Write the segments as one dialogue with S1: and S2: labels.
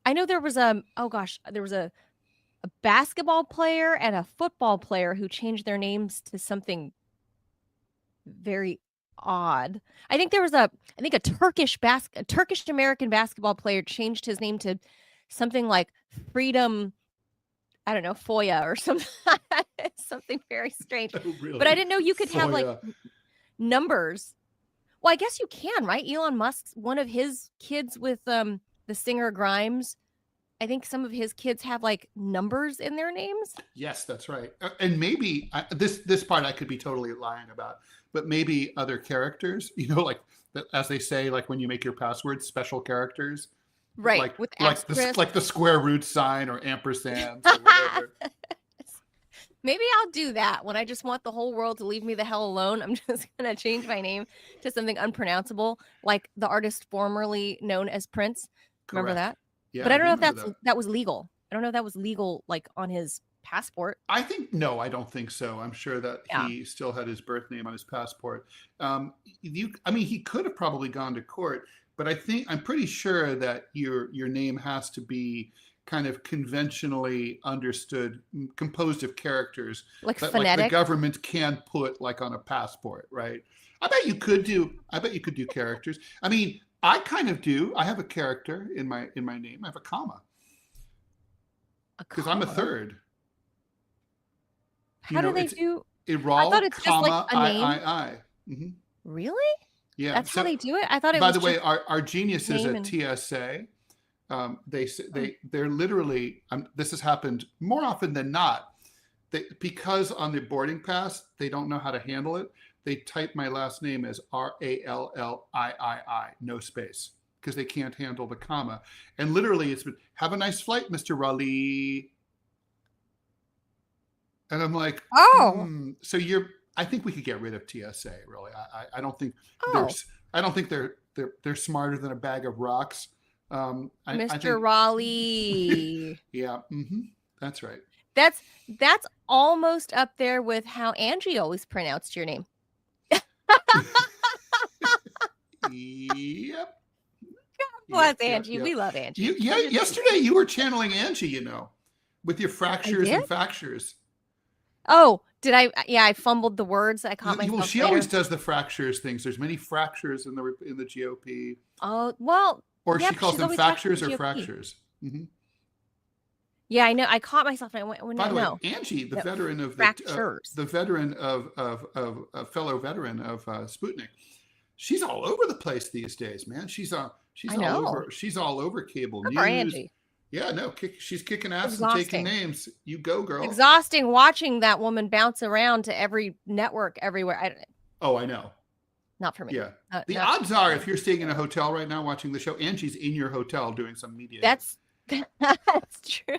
S1: I know there was there was a basketball player and a football player who changed their names to something very odd. I think there was a Turkish American basketball player changed his name to something like Freedom, I don't know, Foya or something something very strange.
S2: Oh,
S1: But I
S2: really?
S1: didn't know you could have like
S2: Foya.
S1: numbers. Well, I guess you can, right? Elon Musk's one of his kids with the singer Grimes. I think some of his kids have like numbers in their names.
S2: Yes, that's right. And maybe this part I could be totally lying about, but maybe other characters, like as they say, like when you make your password, special characters,
S1: Right,
S2: like
S1: with
S2: the
S1: asterisk.
S2: square root sign or ampersands or whatever.
S1: Maybe I'll do that when I just want the whole world to leave me the hell alone. I'm just going to change my name to something unpronounceable, like the artist formerly known as Prince. Remember
S2: Correct.
S1: that?
S2: Yeah,
S1: But
S2: I
S1: I don't
S2: do
S1: know if
S2: remember that.
S1: that was legal. I don't know if that was legal, like on his passport.
S2: I think no, I don't think so. I'm sure that
S1: Yeah.
S2: he still had his birth name on his passport. I mean, he could have probably gone to court, but I'm pretty sure that your name has to be kind of conventionally understood, composed of characters
S1: Like
S2: that like the
S1: phonetic.
S2: government can't put like on a passport, right? I bet you could do characters. I mean, I kind of do. I have a character in my name. I have a comma
S1: A
S2: because I'm a
S1: comma.
S2: third.
S1: How do they
S2: It's
S1: do? I thought
S2: Iral,
S1: it's just like
S2: comma,
S1: a name.
S2: I. Mm-hmm.
S1: Really?
S2: Yeah.
S1: That's how
S2: So,
S1: they do it? I thought it
S2: by
S1: was
S2: the way,
S1: just
S2: our geniuses
S1: name
S2: at
S1: and
S2: TSA,
S1: oh,
S2: they're literally. This has happened more often than not. Because on the boarding pass they don't know how to handle it. They type my last name as Rallii, no space, because they can't handle the comma. And literally, it's been "Have a nice flight, Mr. Raleigh." And I'm like,
S1: oh,
S2: so I think we could get rid of TSA. Really, I don't think
S1: oh,
S2: they're smarter than a bag of rocks. I
S1: Mr.
S2: think,
S1: Raleigh.
S2: yeah, that's right.
S1: That's almost up there with how Angie always pronounced your name.
S2: Yep,
S1: Bless
S2: yep, yep,
S1: Angie.
S2: yep.
S1: We love Angie.
S2: Yeah,
S1: She's just so
S2: yesterday
S1: sweet.
S2: you were channeling Angie, with your
S1: I
S2: fractures
S1: did?
S2: and factures.
S1: Oh, did I? Yeah, I fumbled the words. I caught
S2: Well,
S1: myself
S2: she always
S1: later.
S2: does the fractures things. There's many fractures in the GOP,
S1: Oh, well,
S2: or
S1: yeah,
S2: she
S1: but
S2: calls
S1: she's
S2: them
S1: always talking about
S2: factures
S1: the
S2: or
S1: GOP.
S2: fractures. Hmm.
S1: Yeah, I know. I caught myself and I went,
S2: By the way,
S1: no,
S2: Angie,
S1: no,
S2: the
S1: fractures.
S2: veteran of a fellow veteran of Sputnik, she's all over the place these days, man.
S1: I know.
S2: She's all over cable
S1: Good for
S2: news.
S1: Angie.
S2: Yeah, no, she's kicking ass and taking
S1: Exhausting.
S2: names. You go,
S1: It's
S2: girl.
S1: exhausting watching that woman bounce around to every network everywhere.
S2: Oh, I know.
S1: Not for me.
S2: Yeah. The
S1: Not
S2: odds are,
S1: no.
S2: if you're staying in a hotel right now watching the show, Angie's in your hotel doing some media.
S1: That's that's true.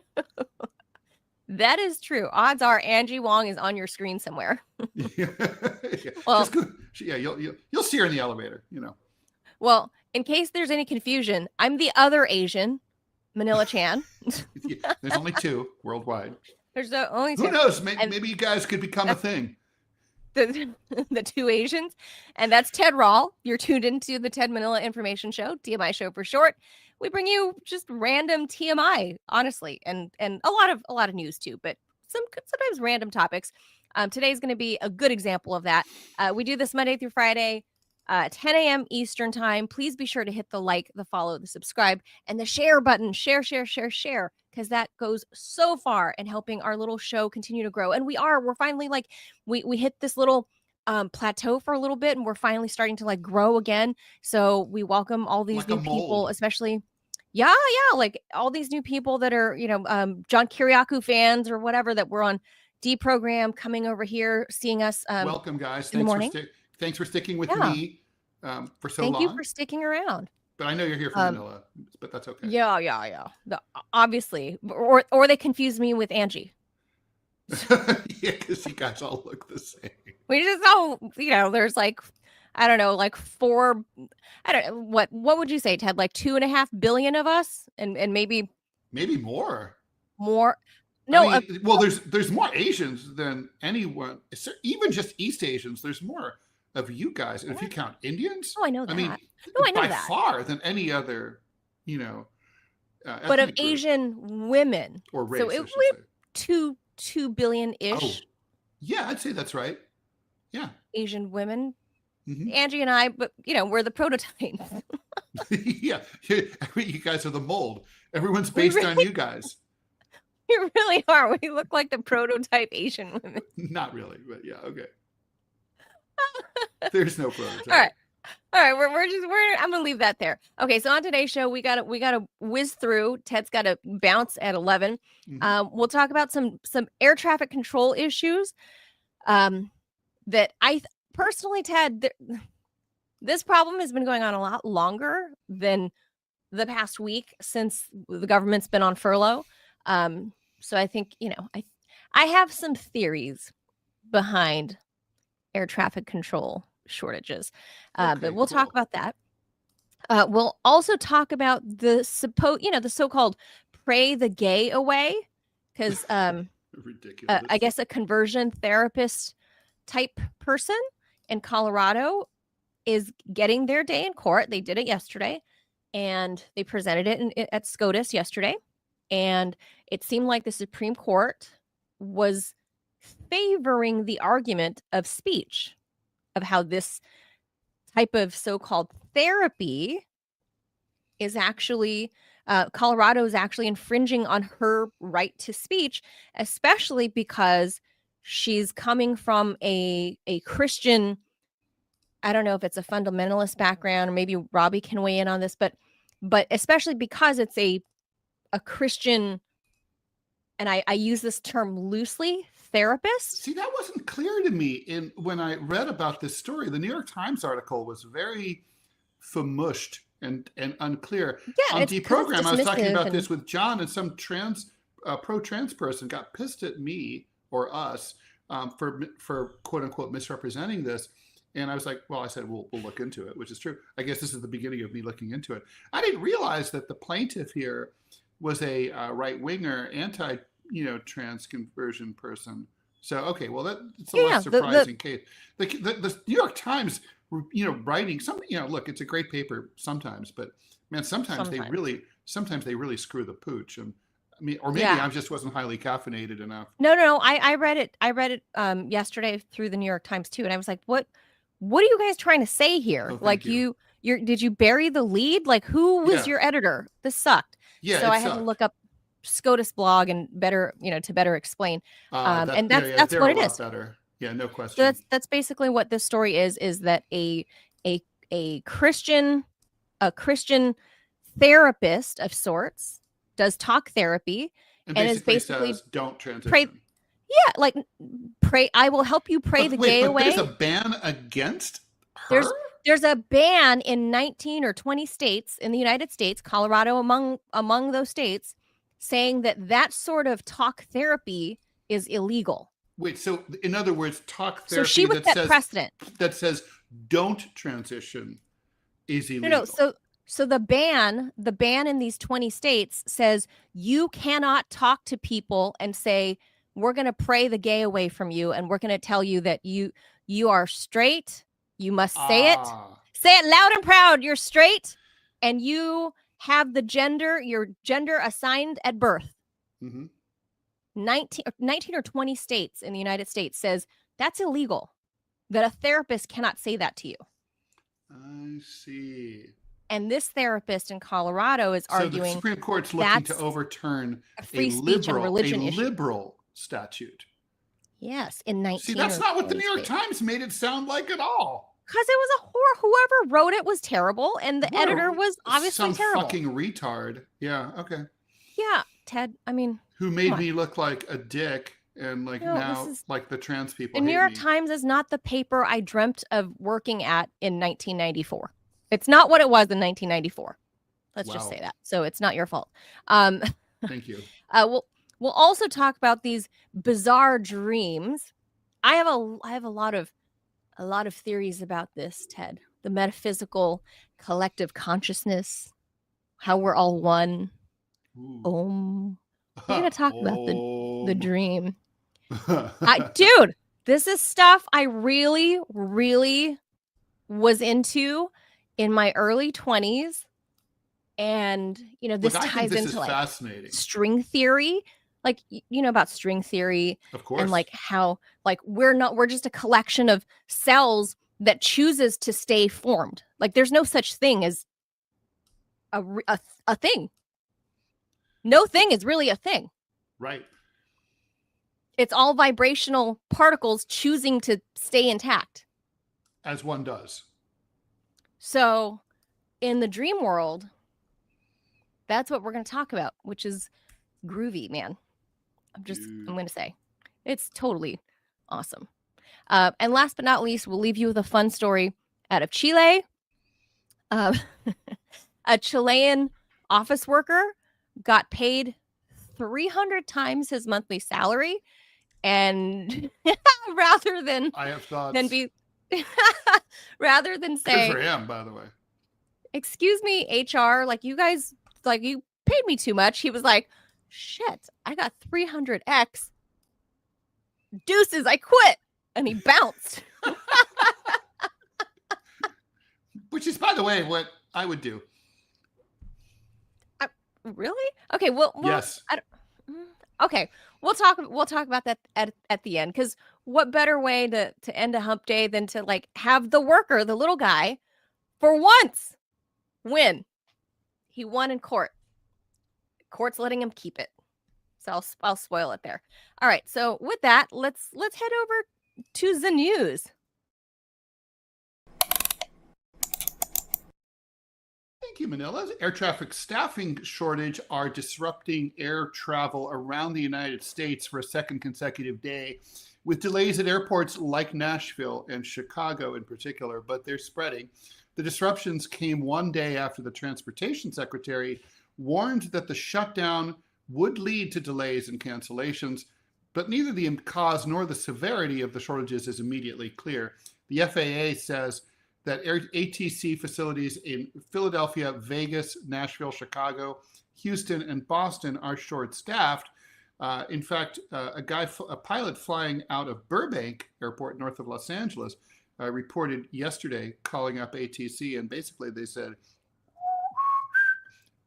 S1: That is true. Odds are Angie Wong is on your screen somewhere.
S2: Yeah.
S1: Well,
S2: Just go. Yeah, you'll see her in the elevator.
S1: well, in case there's any confusion, I'm the other Asian, Manila Chan.
S2: There's only two worldwide.
S1: There's only
S2: Who
S1: two,
S2: knows?
S1: and
S2: Maybe you guys could become a
S1: that's
S2: thing.
S1: the the two Asians, and that's Ted Rall. You're tuned into the Ted Manila Information Show, TMI show for short. We bring you just random TMI, honestly, and a lot of news too, but sometimes random topics. Today's going to be a good example of that. We do this Monday through Friday, 10 a.m. Eastern time. Please be sure to hit the like, the follow, the subscribe, and the share button. Share, because that goes so far in helping our little show continue to grow. And we're finally like, we hit this little plateau for a little bit, and we're finally starting to like grow again. So we welcome all these
S2: Like a
S1: new people,
S2: mold.
S1: especially like all these new people that are John Kiriakou fans or whatever that were on deprogram coming over here seeing us
S2: Welcome, guys.
S1: in the morning.
S2: Thanks for sticking with
S1: Yeah,
S2: me for so
S1: thank you
S2: long.
S1: for sticking around.
S2: But I know you're here from Manila, but that's okay.
S1: Yeah. Obviously, or they confuse me with Angie.
S2: Yeah, because you guys all look the same.
S1: We just all, there's like, I don't know, like four, I don't know, what would you say, Ted? Like 2.5 billion of us, and maybe
S2: more.
S1: more.
S2: I
S1: No,
S2: mean, well, there's more Asians than anyone. Even just East Asians. There's more of you guys, and if you count Indians,
S1: oh, I know that.
S2: I mean,
S1: No, I know
S2: by
S1: that.
S2: far than any other, you know,
S1: but of
S2: ethnic group
S1: Asian women.
S2: or race,
S1: So
S2: I
S1: it
S2: should say.
S1: two billion
S2: Oh,
S1: ish
S2: yeah, I'd say that's right. Yeah.
S1: Asian women.
S2: Hmm.
S1: Angie and I, but we're the prototype.
S2: Yeah, you guys are the mold. Everyone's
S1: We
S2: based on
S1: really,
S2: you guys.
S1: we really are. We look like the prototype Asian women.
S2: Not really, but yeah, okay. There's no
S1: All
S2: prototype.
S1: right. All right, I'm gonna leave that there. Okay, so on today's show, we gotta whiz through. Ted's got to bounce at 11. We'll talk about some air traffic control issues. That I personally, Ted, this problem has been going on a lot longer than the past week since the government's been on furlough. So I think I have some theories behind air traffic control shortages. But we'll talk about that. We'll also talk about the so-called pray the gay away, because
S2: ridiculous.
S1: I guess a conversion therapist type person in Colorado is getting their day in court. They did it yesterday, and they presented it at SCOTUS yesterday, and it seemed like the Supreme Court was favoring the argument of speech, of how this type of so-called therapy is actually Colorado is actually infringing on her right to speech, especially because she's coming from a Christian, I don't know if it's a fundamentalist background, or maybe Robbie can weigh in on this, but especially because it's a Christian, and I use this term loosely, therapist.
S2: See, that wasn't clear to me when I read about this story. The New York Times article was very famushed and unclear.
S1: Yeah,
S2: on Deprogram, I was talking about
S1: and
S2: this with John, and some pro-trans person got pissed at me or us for quote unquote misrepresenting this. And I was like, well, I said, we'll look into it, which is true. I guess this is the beginning of me looking into it. I didn't realize that the plaintiff here was a right-winger, trans conversion person. So, okay, well, it's a less surprising case. The New York Times, writing something, look, it's a great paper sometimes, but man, sometimes they really screw the pooch. And I mean, or maybe I just wasn't highly caffeinated enough.
S1: No, I read it. I read it yesterday through the New York Times too, and I was like, what are you guys trying to say here?
S2: Like
S1: did you bury the lead? Like, who was your editor? This sucked.
S2: Yeah.
S1: So I had to look up SCOTUS blog and better explain. And that's what it is.
S2: Better. Yeah, no question.
S1: So that's basically what this story is that a Christian therapist of sorts does talk therapy and is basically
S2: says, don't transition.
S1: Pray, yeah, like pray. I will help you pray the gay away.
S2: There's a ban against her.
S1: There's a ban in 19 or 20 states in the United States, Colorado among those states, saying that sort of talk therapy is illegal.
S2: Wait, so in other words, talk therapy
S1: so she would set precedent
S2: that says don't transition is illegal.
S1: No. So the ban in these 20 states says you cannot talk to people and say, we're going to pray the gay away from you, and we're going to tell you that you are straight. You must say it. Say it loud and proud. You're straight, and you have your gender assigned at birth.
S2: Mm-hmm.
S1: 19 or 20 states in the United States says that's illegal, that a therapist cannot say that to you.
S2: I see.
S1: And this therapist in Colorado is arguing
S2: the Supreme Court's looking to overturn
S1: a free speech and religion
S2: liberal statute.
S1: Yes, in 19.
S2: See, that's not what the New York Times made it sound like at all.
S1: Because it was a horror. Whoever wrote it was terrible, and the editor was obviously terrible.
S2: Some fucking retard. Yeah. Okay.
S1: Yeah, Ted. I mean,
S2: who made me look like a dick, and like the trans people.
S1: The New York Times is not the paper I dreamt of working at in 1994. It's not what it was in 1994. Let's just say that. So it's not your fault.
S2: Thank you.
S1: We'll also talk about these bizarre dreams. I have a lot of theories about this, Ted. The metaphysical collective consciousness, how we're all one. We're gonna talk about the dream. Dude, this is stuff I really, really was into in my early 20s, And,
S2: Look,
S1: this
S2: I think
S1: ties
S2: this
S1: into
S2: is
S1: like
S2: fascinating.
S1: string theory. Like, you know about string theory
S2: Of
S1: and
S2: course.
S1: like how, like, we're just a collection of cells that chooses to stay formed. Like, there's no such thing as a thing. No thing is really a thing.
S2: Right.
S1: It's all vibrational particles choosing to stay intact.
S2: As one does.
S1: So in the dream world, that's what we're going to talk about, which is groovy, man. I'm going to say it's totally awesome. And last but not least, we'll leave you with a fun story out of Chile. A Chilean office worker got paid 300 times his monthly salary, and rather than
S2: I have thoughts.
S1: be rather than
S2: Good
S1: say,
S2: for him, by the way.
S1: excuse me, HR, like, you guys, like, you paid me too much. He was like, shit, I got 300x. Deuces, I quit. And he bounced.
S2: Which is, by the way, what I would do.
S1: Really? Okay. Well,
S2: Yes.
S1: Okay. We'll talk about that at the end, because what better way to end a hump day than to like have the worker, the little guy, for once win. He won in court. Court's letting him keep it. So I'll spoil it there. All right. So with that, let's head over to the news.
S2: Thank you, Manila. Air traffic staffing shortage are disrupting air travel around the United States for a second consecutive day, with delays at airports like Nashville and Chicago in particular, but they're spreading. The disruptions came one day after the transportation secretary warned that the shutdown would lead to delays and cancellations, but neither the cause nor the severity of the shortages is immediately clear. The FAA says that ATC facilities in Philadelphia, Vegas, Nashville, Chicago, Houston, and Boston are short-staffed. In fact, a pilot flying out of Burbank Airport north of Los Angeles reported yesterday calling up ATC, and basically they said,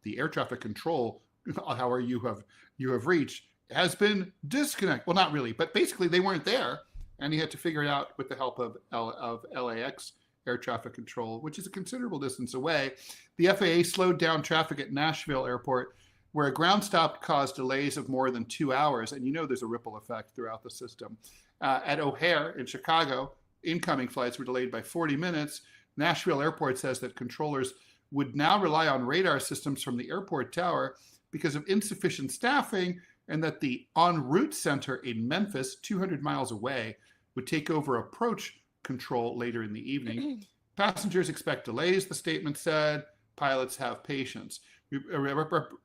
S2: the air traffic control tower you have reached has been disconnected. Well, not really, but basically they weren't there, and he had to figure it out with the help of LAX air traffic control, which is a considerable distance away. The FAA slowed down traffic at Nashville Airport, where a ground stop caused delays of more than 2 hours, and there's a ripple effect throughout the system. At O'Hare in Chicago, incoming flights were delayed by 40 minutes. Nashville Airport says that controllers would now rely on radar systems from the airport tower because of insufficient staffing, and that the en route center in Memphis, 200 miles away, would take over approach control later in the evening. Passengers expect delays, the statement said. Pilots have patience.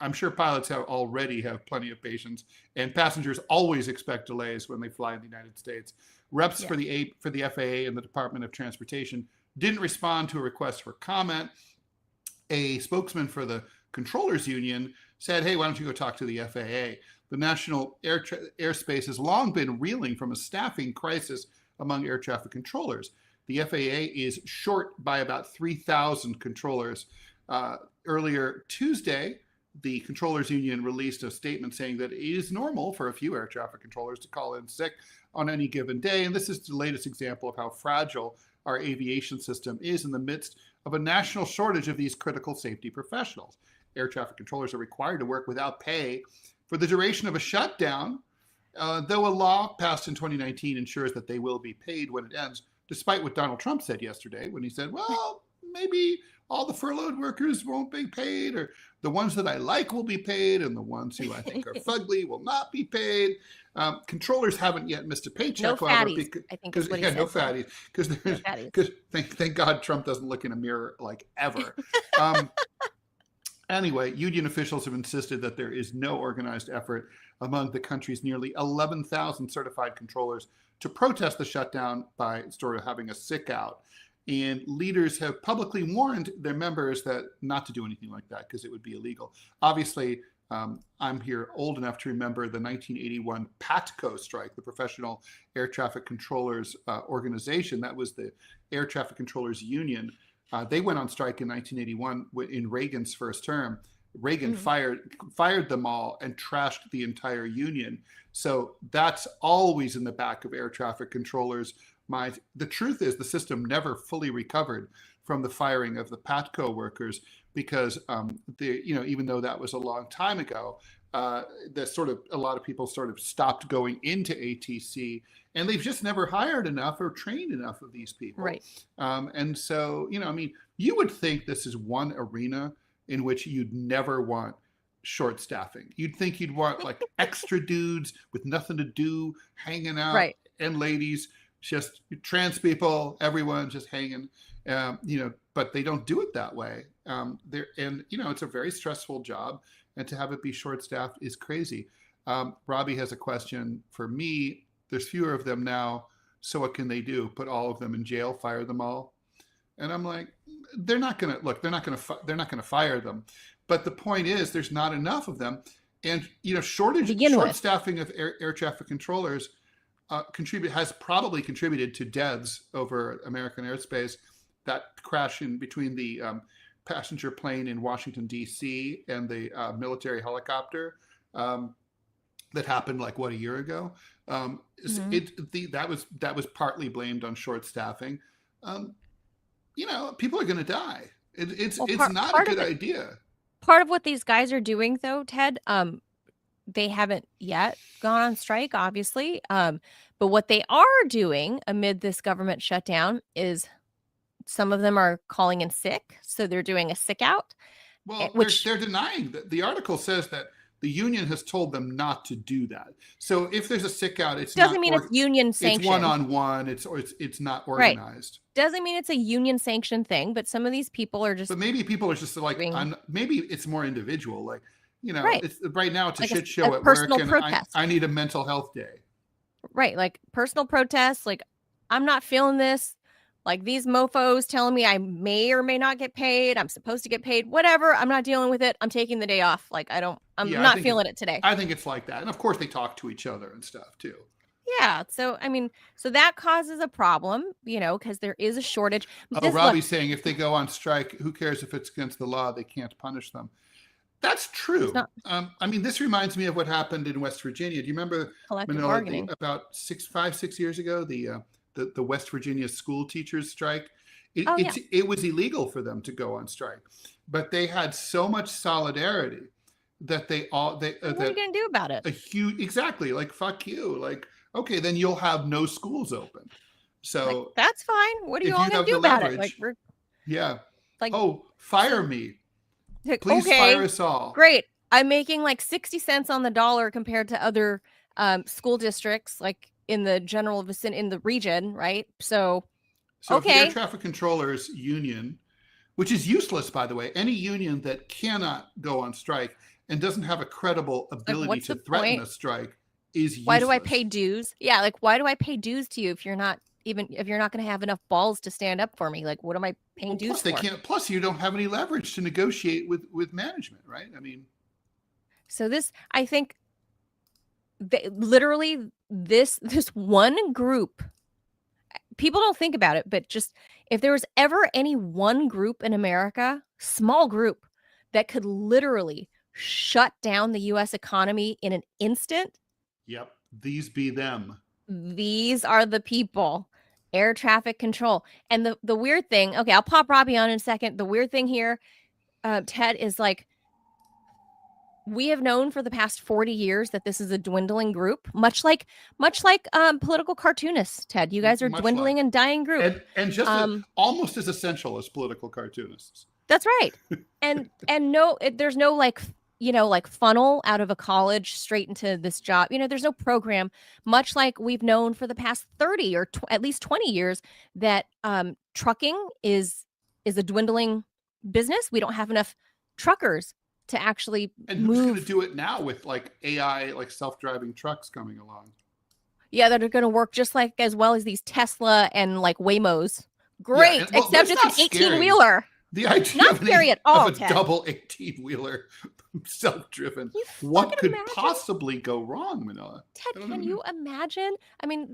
S2: I'm sure pilots already have plenty of patience, and passengers always expect delays when they fly in the United States. Reps for the FAA and the Department of Transportation didn't respond to a request for comment. A spokesman for the Controllers Union said, hey, why don't you go talk to the FAA? The national airspace has long been reeling from a staffing crisis among air traffic controllers. The FAA is short by about 3,000 controllers. Earlier Tuesday, the Controllers Union released a statement saying that it is normal for a few air traffic controllers to call in sick on any given day, and this is the latest example of how fragile our aviation system is in the midst of a national shortage of these critical safety professionals. Air traffic controllers are required to work without pay for the duration of a shutdown, though a law passed in 2019 ensures that they will be paid when it ends, despite what Donald Trump said yesterday when he said, well, maybe all the furloughed workers won't be paid, or the ones that I like will be paid, and the ones who I think are fugly will not be paid. Controllers haven't yet missed a paycheck.
S1: No fatties, I think is what he said.
S2: No fatties. Because thank God Trump doesn't look in a mirror like ever. Anyway, union officials have insisted that there is no organized effort among the country's nearly 11,000 certified controllers to protest the shutdown by sort of having a sick out. And leaders have publicly warned their members that not to do anything like that because it would be illegal. Obviously, I'm here old enough to remember the 1981 PATCO strike, the Professional Air Traffic Controllers Organization. That was the Air Traffic Controllers Union They went on strike in 1981 in Reagan's first term. Reagan
S1: Mhm.
S2: fired them all and trashed the entire union. So that's always in the back of air traffic controllers' minds. The truth is, the system never fully recovered from the firing of the PATCO workers because even though that was a long time ago, a lot of people sort of stopped going into ATC, and they've just never hired enough or trained enough of these people.
S1: Right.
S2: And so, you would think this is one arena in which you'd never want short staffing. You'd think you'd want like extra dudes with nothing to do, hanging out,
S1: Right.
S2: and ladies, just trans people, everyone just hanging, but they don't do it that way. It's a very stressful job, and to have it be short staffed is crazy. Robbie has a question for me. There's fewer of them now, so what can they do? Put all of them in jail, fire them all? And I'm like, they're not going to fire them. But the point is, there's not enough of them, and short staffing of air traffic controllers has probably contributed to deaths over American airspace. That crash in between the passenger plane in Washington D.C. and the military helicopter that happened a year ago. That was partly blamed on short staffing. People are going to die. It's not a good idea.
S1: Part of what these guys are doing, though, Ted, they haven't yet gone on strike, obviously. But what they are doing amid this government shutdown is some of them are calling in sick. So they're doing a sick out.
S2: Well, they're denying that. The article says that the union has told them not to do that. So if there's a sick out, it
S1: doesn't mean it's union sanctioned.
S2: It's one-on-one. It's not organized.
S1: Right. Doesn't mean it's a union sanctioned thing, but some of these people are just.
S2: But maybe people are just like, maybe it's more individual. Like,
S1: right.
S2: Right now it's a shit show at
S1: work,
S2: and I need a mental health day.
S1: Right, like personal protests. Like, I'm not feeling this. Like these mofos telling me I may or may not get paid. I'm supposed to get paid. Whatever. I'm not dealing with it. I'm taking the day off. Like I'm not feeling it today.
S2: I think it's like that. And of course they talk to each other and stuff too.
S1: Yeah. So, so that causes a problem, because there is a shortage.
S2: Robbie's saying if they go on strike, who cares if it's against the law? They can't punish them. That's true. This reminds me of what happened in West Virginia. Do you remember
S1: bargaining
S2: about 6 years ago, the West Virginia school teachers strike? It was illegal for them to go on strike, but they had so much solidarity that what are you
S1: going to do about it?
S2: Exactly. Like, fuck you. Like, okay, then you'll have no schools open. So
S1: that's fine. What are you all going to do about it?
S2: Fire me. Please fire us all.
S1: Great. I'm making 60 cents on the dollar compared to other school districts, in the general vicinity, in the region, right? So okay.
S2: If the air traffic controllers union, which is useless, by the way, any union that cannot go on strike and doesn't have a credible ability to threaten a strike is useless.
S1: Why do I pay dues? Yeah, why do I pay dues to you if you're not going to have enough balls to stand up for me? What am I paying dues for?
S2: Plus, you don't have any leverage to negotiate with management, right?
S1: So I think, literally this one group. People don't think about it, but just if there was ever any one group in America, small group, that could literally shut down the U.S. economy in an instant.
S2: Yep. These be them.
S1: These are the people. Air traffic control. And the weird thing, okay, I'll pop Robbie on in a second. The weird thing here, Ted, is we have known for the past 40 years that this is a dwindling group, much like political cartoonists, Ted. You guys are dwindling and dying group.
S2: And just almost as essential as political cartoonists.
S1: That's right. And no, there's no funnel out of a college straight into this job. There's no program, much like we've known for the past 30 or at least 20 years that trucking is a dwindling business. We don't have enough truckers to actually
S2: move. Who's going to do it now with AI, self-driving trucks coming along?
S1: Yeah, that are going to work just as well as these Tesla and Waymos. Great, except it's an 18-wheeler.
S2: The idea
S1: not scary at all,
S2: of a double 18-wheeler self-driven. What could possibly go wrong, Manila?
S1: Ted, can you imagine?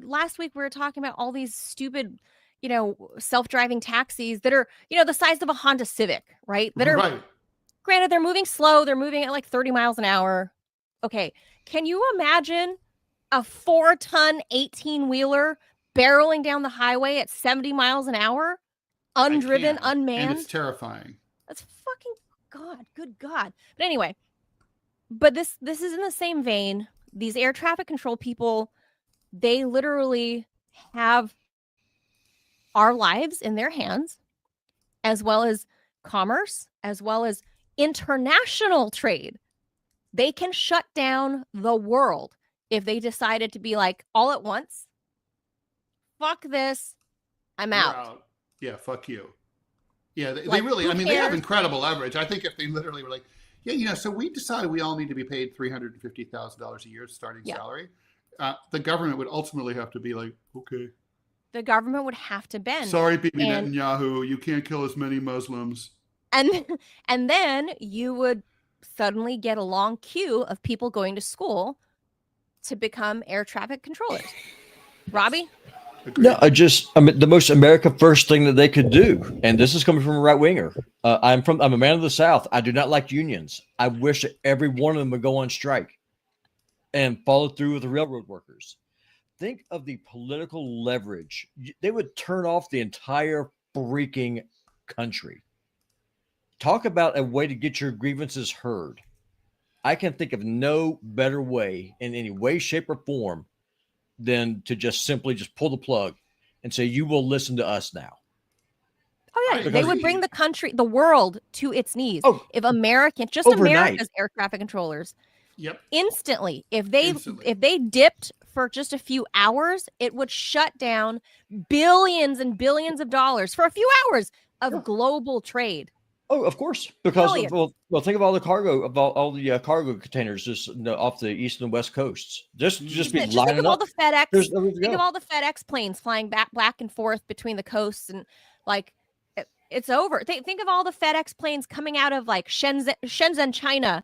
S1: Last week we were talking about all these stupid, self-driving taxis that are, the size of a Honda Civic, right? That are,
S2: Right.
S1: granted, they're moving slow. They're moving at like 30 miles an hour. Okay. Can you imagine a 4-ton 18-wheeler barreling down the highway at 70 miles an hour?
S2: I
S1: Undriven,
S2: can. And it's
S1: unmanned?
S2: terrifying.
S1: That's fucking good God. But anyway, but this is in the same vein. These air traffic control people, they literally have our lives in their hands, as well as commerce, as well as international trade. They can shut down the world if they decided to be like, all at once, fuck this, I'm
S2: You're
S1: out.
S2: out. Yeah, fuck you. Yeah, they
S1: Like,
S2: really,
S1: who
S2: I mean, they have
S1: cares?
S2: incredible leverage. I think if they literally were like, yeah, so we decided we all need to be paid $350,000 a year starting
S1: Yeah.
S2: salary, the government would ultimately have to be like, okay,
S1: The government would have to bend.
S2: sorry, Bibi
S1: And
S2: Netanyahu, you can't kill as many Muslims.
S1: and then you would suddenly get a long queue of people going to school to become air traffic controllers. Robbie?
S2: Agreed.
S3: No, I mean, the most America first thing that they could do, and this is coming from a right winger. I'm a man of the South. I do not like unions. I wish that every one of them would go on strike and follow through with the railroad workers. Think of the political leverage. They would turn off the entire freaking country. Talk about a way to get your grievances heard. I can think of no better way in any way, shape, or form than to just simply just pull the plug and say, you will listen to us now.
S1: Oh yeah,
S2: I
S1: they would
S2: agree.
S1: bring the world to its knees.
S3: Oh,
S1: If Americans, just
S3: overnight.
S1: America's air traffic controllers,
S2: Yep.
S1: instantly, if
S2: Instantly.
S1: they dipped for just a few hours, it would shut down billions and billions of dollars for a few hours of global trade.
S3: Oh, of course, because
S1: Billions.
S3: well, think of all the cargo, of all the cargo containers just off the east and west coasts. Just be
S1: Just think
S3: lining
S1: of all
S3: up.
S1: the FedEx.
S3: There's nowhere to
S1: Think
S3: go.
S1: of all the FedEx planes flying back and forth between the coasts, and like it's over. Think of all the FedEx planes coming out of like Shenzhen, China,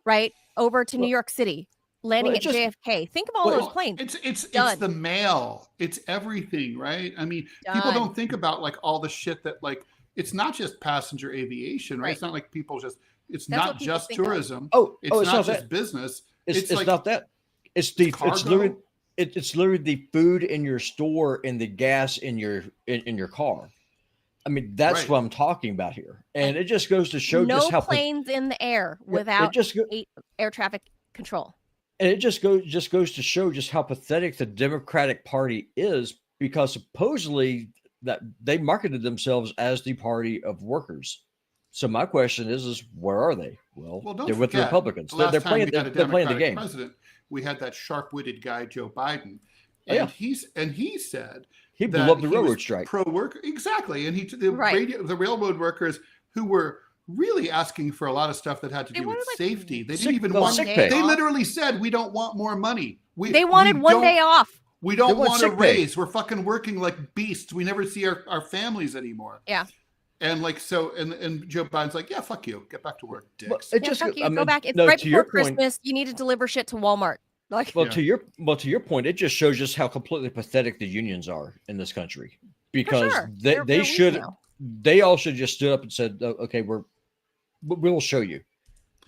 S1: right, over to New York City, landing at JFK. Think of all those planes.
S2: It's
S1: Done.
S2: the mail. It's everything, right? I mean, people
S1: Done.
S2: don't think about like all the shit that like it's not just passenger aviation, right?
S1: Right.
S2: It's not like people just. It's
S1: That's
S2: not
S1: what people
S2: just
S1: think of.
S2: tourism.
S3: It's
S2: not
S3: not
S2: just
S3: that.
S2: business.
S3: It's
S2: like,
S3: not that. It's literally
S2: cargo.
S3: it's literally the food in your store and the gas in your car. I mean, that's
S2: Right.
S3: what I'm talking about here, and it just goes to show
S1: No
S3: just how
S1: planes in the air without air traffic control.
S3: And it just goes to show just how pathetic the Democratic Party is, because supposedly that they marketed themselves as the party of workers. So my question is where are they? Well,
S2: Well, don't
S3: they're with the
S2: forget,
S3: Republicans.
S2: the last
S3: They're
S2: time
S3: playing.
S2: we had a
S3: They're playing the
S2: Democratic
S3: game.
S2: president, we had that sharp-witted guy Joe Biden,
S3: Oh, yeah.
S2: and he said
S3: He blew
S2: that
S3: up the
S2: he
S3: railroad
S2: was
S3: strike.
S2: pro-worker, exactly, and the
S1: Right.
S2: the railroad workers who were really asking for a lot of stuff that had to
S1: They
S2: do with
S1: wanted, like,
S2: safety. They
S3: sick-
S2: didn't even
S3: no,
S2: want.
S3: sick pay.
S2: They
S1: off.
S2: literally said, "We don't want more money.
S1: They wanted one day off.
S2: We
S3: They
S2: don't
S3: want
S2: want a
S3: sick pay.
S2: raise. We're fucking working like beasts. We never see our families anymore."
S1: Yeah.
S2: And like so, and Joe Biden's like, "Yeah, fuck you. Get back to work, dicks."
S3: It
S1: Yeah,
S3: just
S1: fuck you.
S3: I
S1: Go
S3: mean,
S1: back. It's
S3: no,
S1: right
S3: to
S1: before
S3: your point-
S1: Christmas. You need to deliver shit to Walmart. Like,
S3: Well,
S2: Yeah.
S3: to your point, it just shows just how completely pathetic the unions are in this country, because
S1: sure.
S3: they
S1: They're weak
S3: should
S1: now.
S3: they all should just stood up and said, okay, we will show you.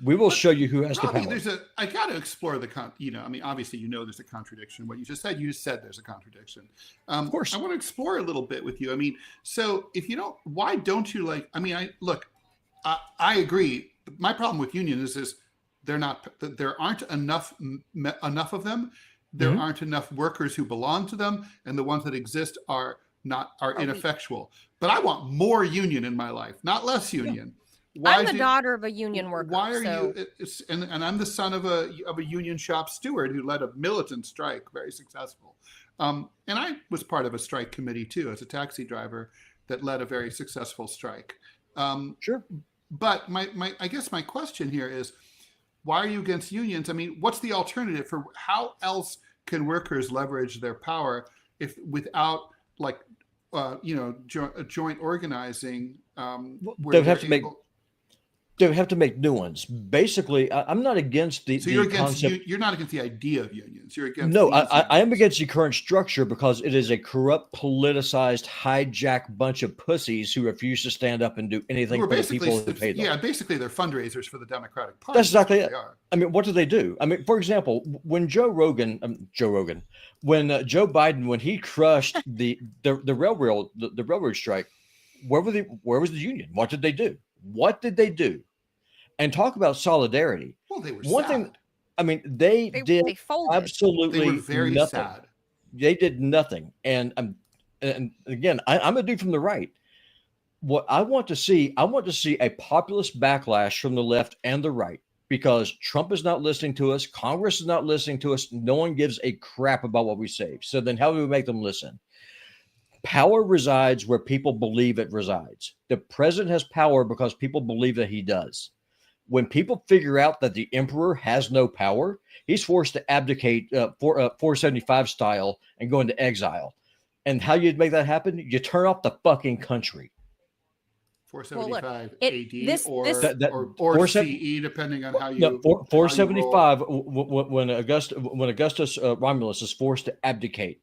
S3: We will show you who has
S2: Robbie,
S3: the power.
S2: I got to explore I mean, obviously, there's a contradiction in what you just said. You just said there's a contradiction.
S3: Of course.
S2: I want to explore a little bit with you. I mean, so if you don't, why don't you like, I mean, I agree. My problem with unions is there aren't enough of them. There
S3: Mhm.
S2: aren't enough workers who belong to them. And the ones that exist are
S1: Are
S2: ineffectual. But I want more union in my life, not less union.
S1: I'm the daughter of a union worker.
S2: Why are
S1: so
S2: you? And I'm the son of a union shop steward who led a militant strike, very successful. And I was part of a strike committee too, as a taxi driver that led a very successful strike.
S3: Sure.
S2: But I guess my question here is, why are you against unions? I mean, what's the alternative for how else can workers leverage their power without like joint organizing?
S3: They would have to make. They have to make new ones. Basically, I'm not against the,
S2: So you're against
S3: concept.
S2: you're not against the idea of unions. You're against
S3: No,
S2: these
S3: I am
S2: unions.
S3: against the current structure because it is a corrupt, politicized, hijack bunch of pussies who refuse to stand up and do
S2: Who
S3: anything
S2: are
S3: for the
S2: basically
S3: people who pay them.
S2: yeah, basically they're fundraisers for the Democratic Party.
S3: That's exactly
S2: what
S3: it.
S2: they are.
S3: I mean, what do they do? I mean, for example, when Joe Rogan, when Joe Biden, when he crushed the railroad strike, where was the union? What did they do? What did they do? And talk about solidarity.
S2: Well, they were
S3: One
S2: sad.
S3: thing, I mean, they did
S1: They folded.
S3: absolutely
S2: They were very
S3: nothing.
S2: sad.
S3: They did nothing. And again, I'm a dude from the right. What I want to see a populist backlash from the left and the right because Trump is not listening to us. Congress is not listening to us. No one gives a crap about what we say. So then how do we make them listen? Power resides where people believe it resides. The president has power because people believe that he does. When people figure out that the emperor has no power, he's forced to abdicate 475 style and go into exile. And how you'd make that happen? You turn off the fucking country.
S2: 475 AD or CE, depending on how you.
S3: 475 when Augustus Romulus is forced to abdicate.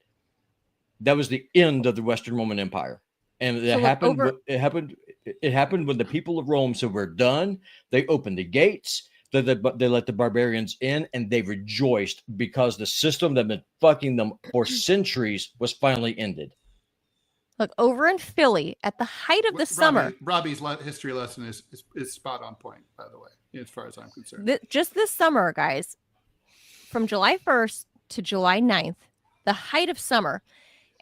S3: That was the end of the Western Roman Empire, and it happened. It happened when the people of Rome said, "We're done." They opened the gates. They let the barbarians in, and they rejoiced because the system that had been fucking them for centuries was finally ended.
S1: Look, over in Philly at the height of the summer.
S2: Robbie's history lesson is spot on point, by the way, as far as I'm concerned.
S1: Just this summer, guys, from July 1st to July 9th, the height of summer.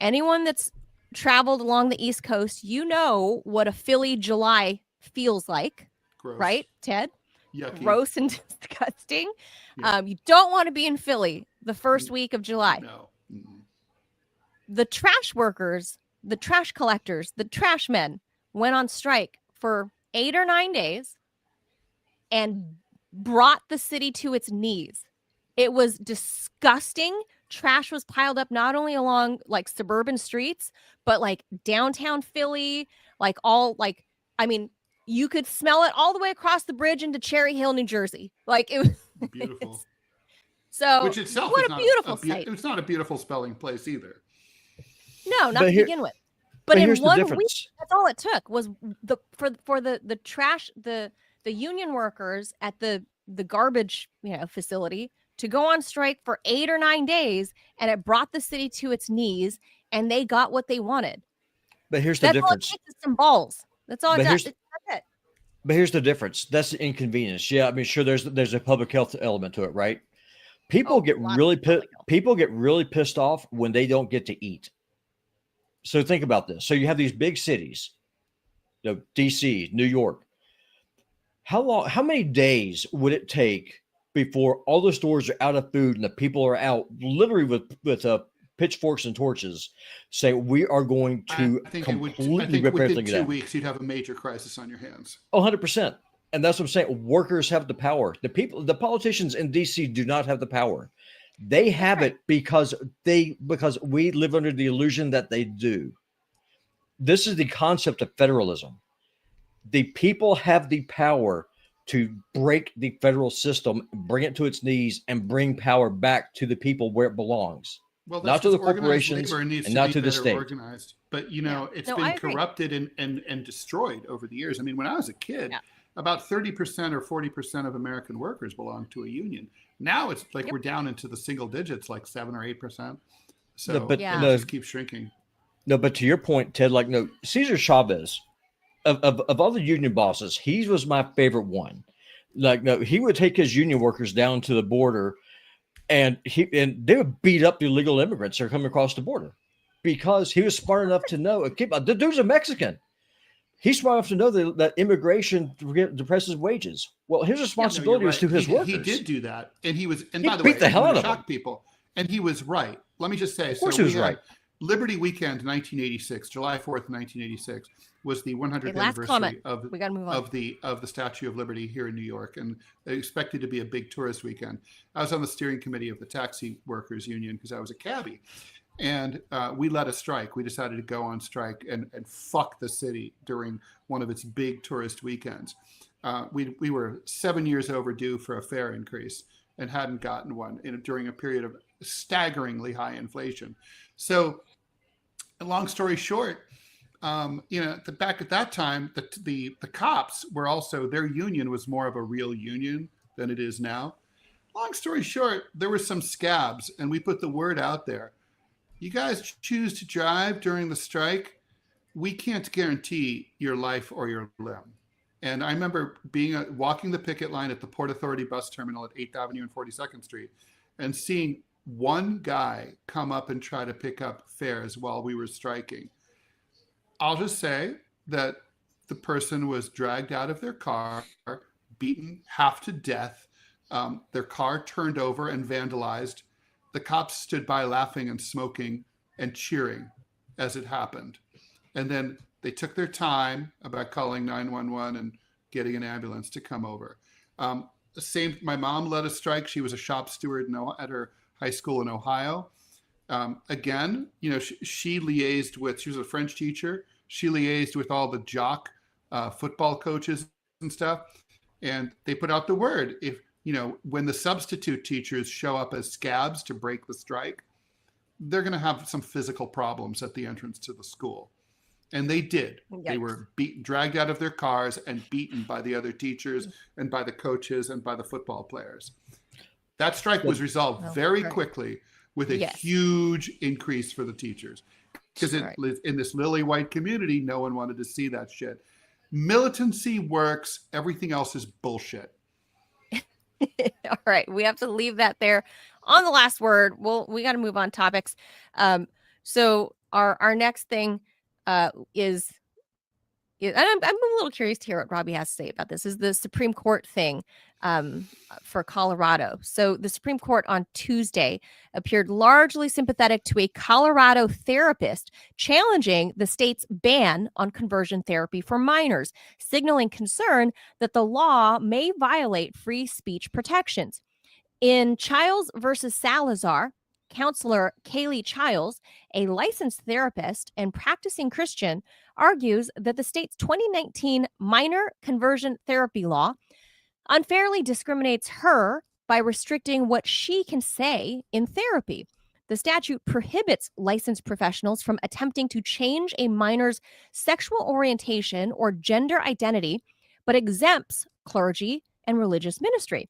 S1: Anyone that's traveled along the East Coast, you know what a Philly July feels like.
S2: Gross.
S1: Right, Ted?
S2: Yucky.
S1: Gross and disgusting.
S2: Yeah.
S1: You don't want to be in Philly the first week of July.
S2: No. Mm-mm.
S1: The trash workers, the trash collectors, the trash men went on strike for 8 or 9 days and brought the city to its knees. It was disgusting. Trash was piled up not only along like suburban streets, but like downtown Philly, you could smell it all the way across the bridge into Cherry Hill, New Jersey. Like it was
S2: beautiful.
S1: So
S2: which itself
S1: what
S2: is
S1: a beautiful sight.
S2: It's not a beautiful spelling place either.
S1: No, not to begin with. But in
S3: here's
S1: 1
S3: the
S1: week,
S3: difference.
S1: that's all it took was for the trash, the union workers at the garbage facility to go on strike for 8 or 9 days, and it brought the city to its knees, and they got what they wanted.
S3: But here's the difference.
S1: All it takes is some balls. That's all it does. That's it.
S3: But here's the difference. That's the inconvenience. Yeah, I mean, sure, there's a public health element to it, right? People get really pissed off when they don't get to eat. So think about this. So you have these big cities, DC, New York. How many days would it take before all the stores are out of food and the people are out literally with pitchforks and torches saying we are going to completely rip everything down?
S2: Within 2 weeks, you'd have a major crisis on your hands.
S3: 100%. And that's what I'm saying. Workers have the power. The politicians in DC do not have the power. They have it because we live under the illusion that they do. This is the concept of federalism. The people have the power to break the federal system, bring it to its knees, and bring power back to the people where it belongs.
S2: Well,
S3: not to the corporations and not to the state.
S2: Organized. But it's been corrupted and destroyed over the years. I mean, when I was a kid, about 30% or 40% of American workers belonged to a union. Now it's like we're down into the single digits, like 7 or 8%. So it just keeps shrinking.
S3: No, but to your point, Ted, Cesar Chavez, of all the union bosses, he was my favorite one. He would take his union workers down to the border, and they would beat up the illegal immigrants that are coming across the border because he was smart enough to know the dude's a Mexican. He's smart enough to know that immigration depresses wages. Well, his responsibility was to his workers.
S2: He did do that, and he by the
S3: way,
S2: beat
S3: the hell out of
S2: shock people, and he was right. Let me just say,
S3: of course he was right.
S2: Liberty Weekend, 1986, July 4th, 1986, was the 100th anniversary of the Statue of Liberty here in New York, and they expected to be a big tourist weekend. I was on the steering committee of the taxi workers union because I was a cabbie, and we led a strike. We decided to go on strike and fuck the city during one of its big tourist weekends. We were 7 years overdue for a fare increase and hadn't gotten one during a period of staggeringly high inflation. So, long story short, back at that time, the cops were also, their union was more of a real union than it is now. Long story short, there were some scabs, and we put the word out there. You guys choose to drive during the strike, we can't guarantee your life or your limb. And I remember walking the picket line at the Port Authority bus terminal at 8th Avenue and 42nd Street and seeing one guy come up and try to pick up fares while we were striking. I'll just say that the person was dragged out of their car, beaten half to death, their car turned over and vandalized. The cops stood by laughing and smoking and cheering as it happened. And then they took their time about calling 911 and getting an ambulance to come over. My mom led a strike. She was a shop steward at her high school in Ohio. Again, she liaised with, she was a French teacher. She liaised with all the jock football coaches and stuff. And they put out the word, when the substitute teachers show up as scabs to break the strike, they're going to have some physical problems at the entrance to the school. And they did. Yikes. They were dragged out of their cars and beaten by the other teachers and by the coaches and by the football players. That strike was resolved very quickly with a huge increase for the teachers. Because in this lily white community, no one wanted to see that shit. Militancy works. Everything else is bullshit.
S1: All right. We have to leave that there on the last word. We got to move on topics. So our next thing is and I'm a little curious to hear what Robbie has to say about this, is the Supreme Court thing for Colorado. So the Supreme Court on Tuesday appeared largely sympathetic to a Colorado therapist challenging the state's ban on conversion therapy for minors, signaling concern that the law may violate free speech protections. In Childs versus Salazar, counselor Kaylee Childs, a licensed therapist and practicing Christian, argues that the state's 2019 minor conversion therapy law unfairly discriminates her by restricting what she can say in therapy. The statute prohibits licensed professionals from attempting to change a minor's sexual orientation or gender identity, but exempts clergy and religious ministry.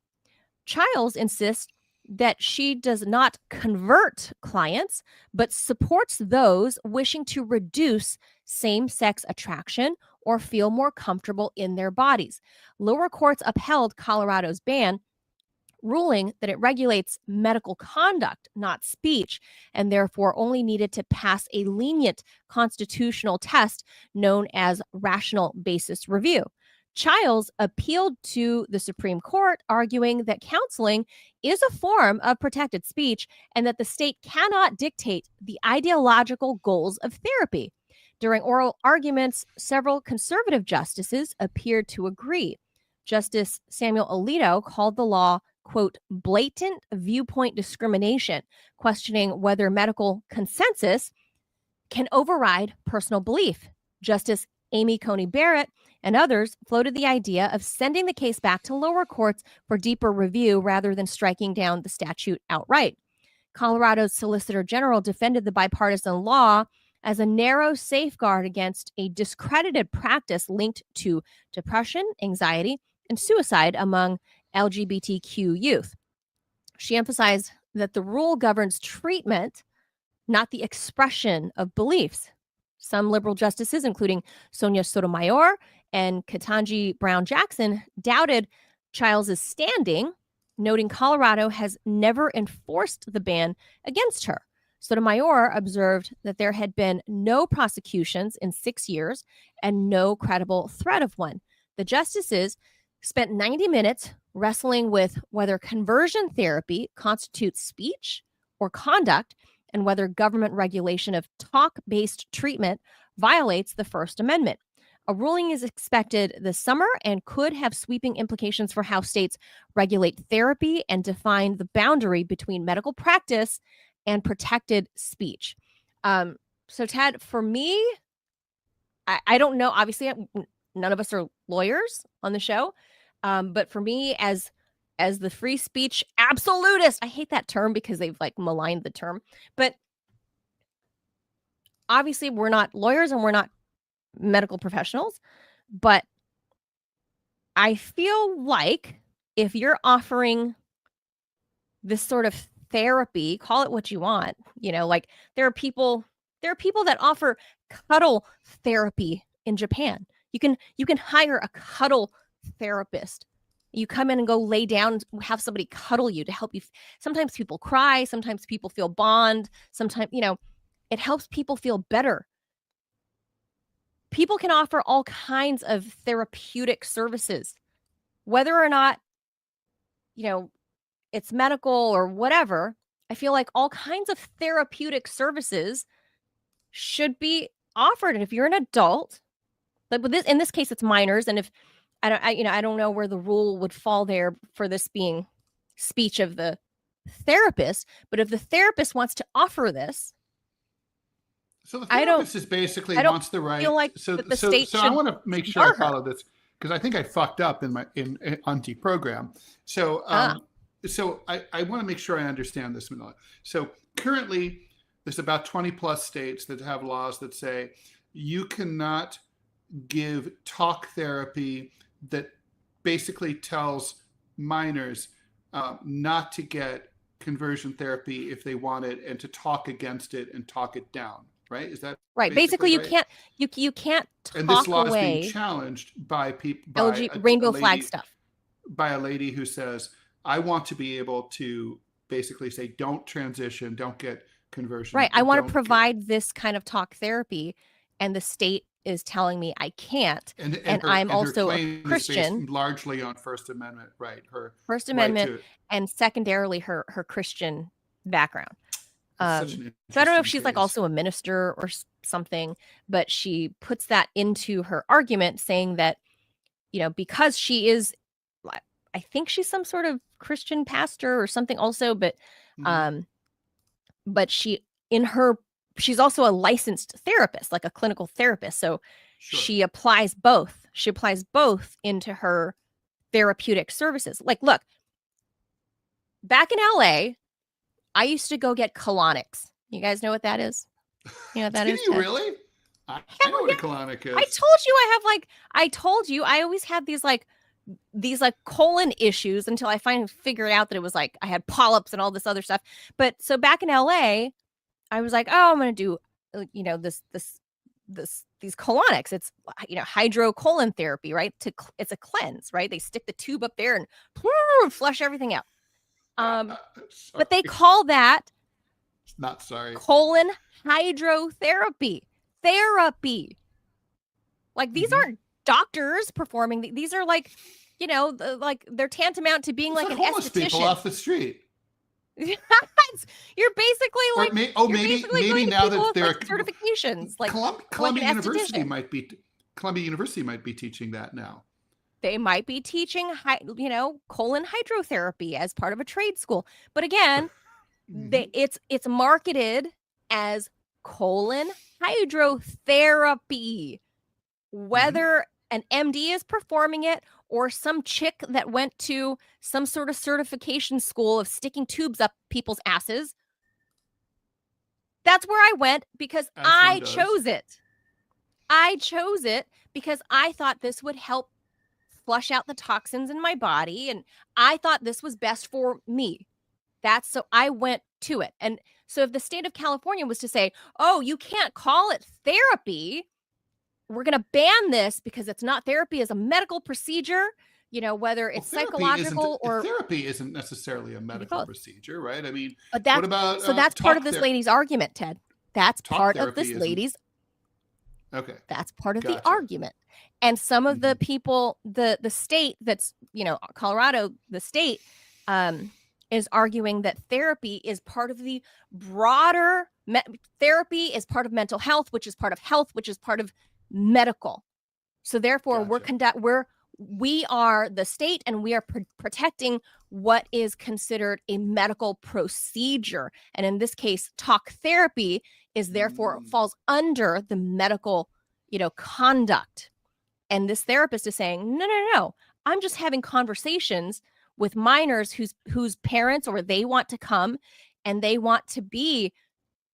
S1: Childs insists that she does not convert clients, but supports those wishing to reduce same-sex attraction or feel more comfortable in their bodies. Lower courts upheld Colorado's ban, ruling that it regulates medical conduct, not speech, and therefore only needed to pass a lenient constitutional test known as rational basis review. Childs appealed to the Supreme Court, arguing that counseling is a form of protected speech and that the state cannot dictate the ideological goals of therapy. During oral arguments, several conservative justices appeared to agree. Justice Samuel Alito called the law, quote, blatant viewpoint discrimination, questioning whether medical consensus can override personal belief. Justice Amy Coney Barrett and others floated the idea of sending the case back to lower courts for deeper review rather than striking down the statute outright. Colorado's Solicitor General defended the bipartisan law as a narrow safeguard against a discredited practice linked to depression, anxiety, and suicide among LGBTQ youth. She emphasized that the rule governs treatment, not the expression of beliefs. Some liberal justices, including Sonia Sotomayor and Ketanji Brown Jackson, doubted Childs' standing, noting Colorado has never enforced the ban against her. Sotomayor observed that there had been no prosecutions in 6 years and no credible threat of one. The justices spent 90 minutes wrestling with whether conversion therapy constitutes speech or conduct and whether government regulation of talk-based treatment violates the First Amendment. A ruling is expected this summer and could have sweeping implications for how states regulate therapy and define the boundary between medical practice and protected speech. So, Ted, for me, I don't know. Obviously, I'm none of us are lawyers on the show. But for me, as the free speech absolutist, I hate that term because they've like maligned the term. But obviously, we're not lawyers and we're not medical professionals. But I feel like if you're offering this sort of therapy, call it what you want, like there are people that offer cuddle therapy in Japan. You can hire a cuddle therapist. You come in and go lay down, have somebody cuddle you to help you. Sometimes people cry, sometimes people feel bond, sometimes, it helps people feel better. People can offer all kinds of therapeutic services, whether or not, it's medical or whatever. I feel like all kinds of therapeutic services should be offered. And if you're an adult, like with this, in this case, it's minors. And if I don't know where the rule would fall there for this being speech of the therapist, but if the therapist wants to offer this,
S2: so the therapist is basically wants the right.
S1: Feel like
S2: so
S1: the state
S2: I want to make sure I follow this because I think I fucked up in my program. So so I want to make sure I understand this, Manila. So currently, there's about 20 plus states that have laws that say you cannot give talk therapy that basically tells minors not to get conversion therapy if they want it and to talk against it and talk it down. Right? Is that
S1: right? Basically, you
S2: right?
S1: you can't talk
S2: and this law
S1: away
S2: is being challenged by people,
S1: by rainbow flag stuff,
S2: by a lady who says, "I want to be able to basically say, don't transition, don't get conversion."
S1: Right. I want to provide this kind of talk therapy, and the state is telling me I can't. And I'm also a Christian,
S2: largely on First Amendment, right? Her
S1: First Amendment, and secondarily her Christian background. So I don't know if she's like also a minister or something, but she puts that into her argument, saying that, because she is, I think she's some sort of Christian pastor or something also, but she's also a licensed therapist, like a clinical therapist. So she applies both. She applies both into her therapeutic services. Like, look, back in LA, I used to go get colonics. You guys know what that is? You know what that is?
S2: Do you really? I know what a colonic is.
S1: I told you I always had these colon issues until I finally figured out that it was like I had polyps and all this other stuff. But so back in LA, I was like, oh, I'm going to do these colonics. It's hydrocolon therapy, right? It's a cleanse, right? They stick the tube up there and flush everything out. But they call that colon hydrotherapy therapy. Like these aren't doctors performing. These are like, like they're tantamount to being like an
S2: homeless
S1: esthetician.
S2: People off the street.
S1: You're basically like
S2: maybe now that they're
S1: certifications like
S2: Columbia University might be teaching that now.
S1: They might be teaching colon hydrotherapy as part of a trade school, but again, it's marketed as colon hydrotherapy. Whether an MD is performing it or some chick that went to some sort of certification school of sticking tubes up people's asses. That's where I went because I chose it. I chose it because I thought this would help flush out the toxins in my body. And I thought this was best for me. So I went to it. And so if the state of California was to say, oh, you can't call it therapy, we're going to ban this because it's not therapy as a medical procedure, whether it's psychological or
S2: therapy isn't necessarily a medical procedure, right? I mean,
S1: but that's,
S2: what about,
S1: so that's part of this lady's argument, Ted. That's part of this lady's.
S2: Okay.
S1: That's part of the argument. And some of the people, the state that's, Colorado, the state is arguing that therapy is part of the broader therapy is part of mental health, which is part of health, which is part of medical. So therefore we are the state and we are protecting what is considered a medical procedure. And in this case, talk therapy is therefore falls under the medical, conduct. And this therapist is saying, no. I'm just having conversations with minors whose parents or they want to come and they want to be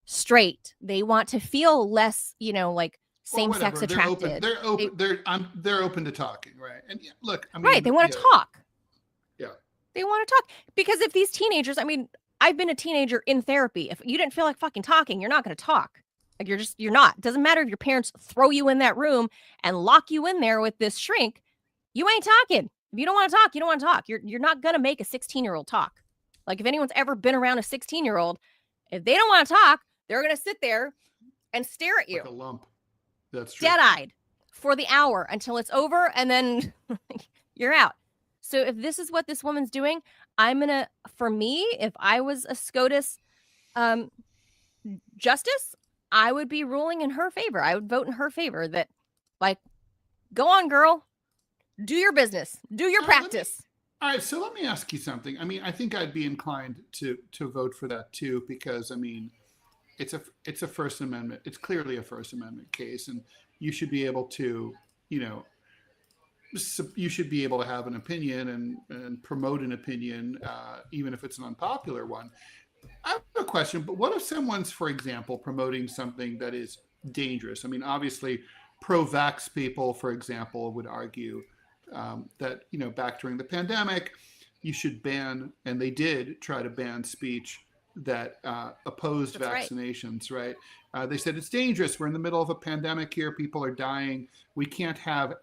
S1: straight. They want to feel less, like same-sex attracted.
S2: They're open to talking, right? And look, I mean,
S1: right, they want to talk.
S2: Yeah.
S1: They want to talk because if these teenagers, I mean, I've been a teenager in therapy. If you didn't feel like fucking talking, you're not going to talk. Like you're not. It doesn't matter if your parents throw you in that room and lock you in there with this shrink. You ain't talking. If you don't want to talk, you don't want to talk. You're not going to make a 16-year-old talk. Like if anyone's ever been around a 16-year-old, if they don't want to talk, they're going to sit there and stare at you.
S2: Like a lump. That's true.
S1: Dead-eyed for the hour until it's over and then you're out. So if this is what this woman's doing, for me, if I was a SCOTUS justice, I would be ruling in her favor. I would vote in her favor that, like, go on, girl, do your business, do your practice.
S2: All right, so let me ask you something. I mean, I think I'd be inclined to vote for that too, because I mean, it's a First Amendment. It's clearly a First Amendment case, and you should be able to, you should be able to have an opinion and promote an opinion, even if it's an unpopular one. I have a question, but what if someone's, for example, promoting something that is dangerous? I mean, obviously, pro-vax people, for example, would argue that, back during the pandemic, you should ban, and they did try to ban speech that opposed vaccinations, right? They said it's dangerous. We're in the middle of a pandemic here. People are dying. We can't have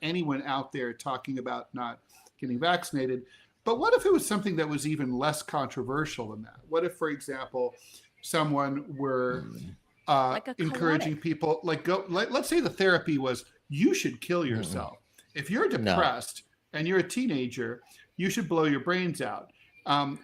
S2: anyone out there talking about not getting vaccinated. But what if it was something that was even less controversial than that? What if, for example, someone were encouraging people, let's say the therapy was, you should kill yourself. If you're depressed and you're a teenager, you should blow your brains out.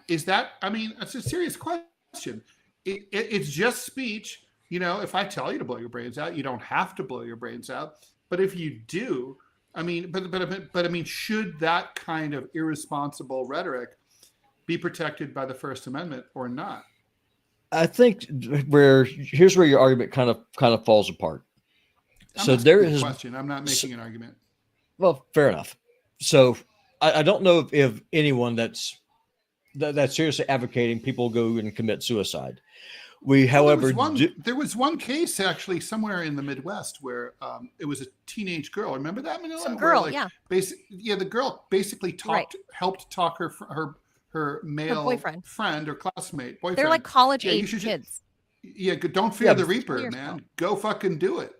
S2: Is that, I mean, it's a serious question. It's just speech. If I tell you to blow your brains out, you don't have to blow your brains out. But if you do, I mean, but I mean, should that kind of irresponsible rhetoric be protected by the First Amendment or not?
S3: I think here's where your argument kind of falls apart. So there is a
S2: question. I'm not making an argument.
S3: Well, fair enough. So I don't know if anyone that's seriously advocating people go and commit suicide. However,
S2: there was one case actually somewhere in the Midwest where it was a teenage girl. Remember that, Manila?
S1: Some girl,
S2: the girl basically helped talk her male friend or boyfriend.
S1: They're like college age kids.
S2: Don't fear the Reaper, man. Go fucking do it.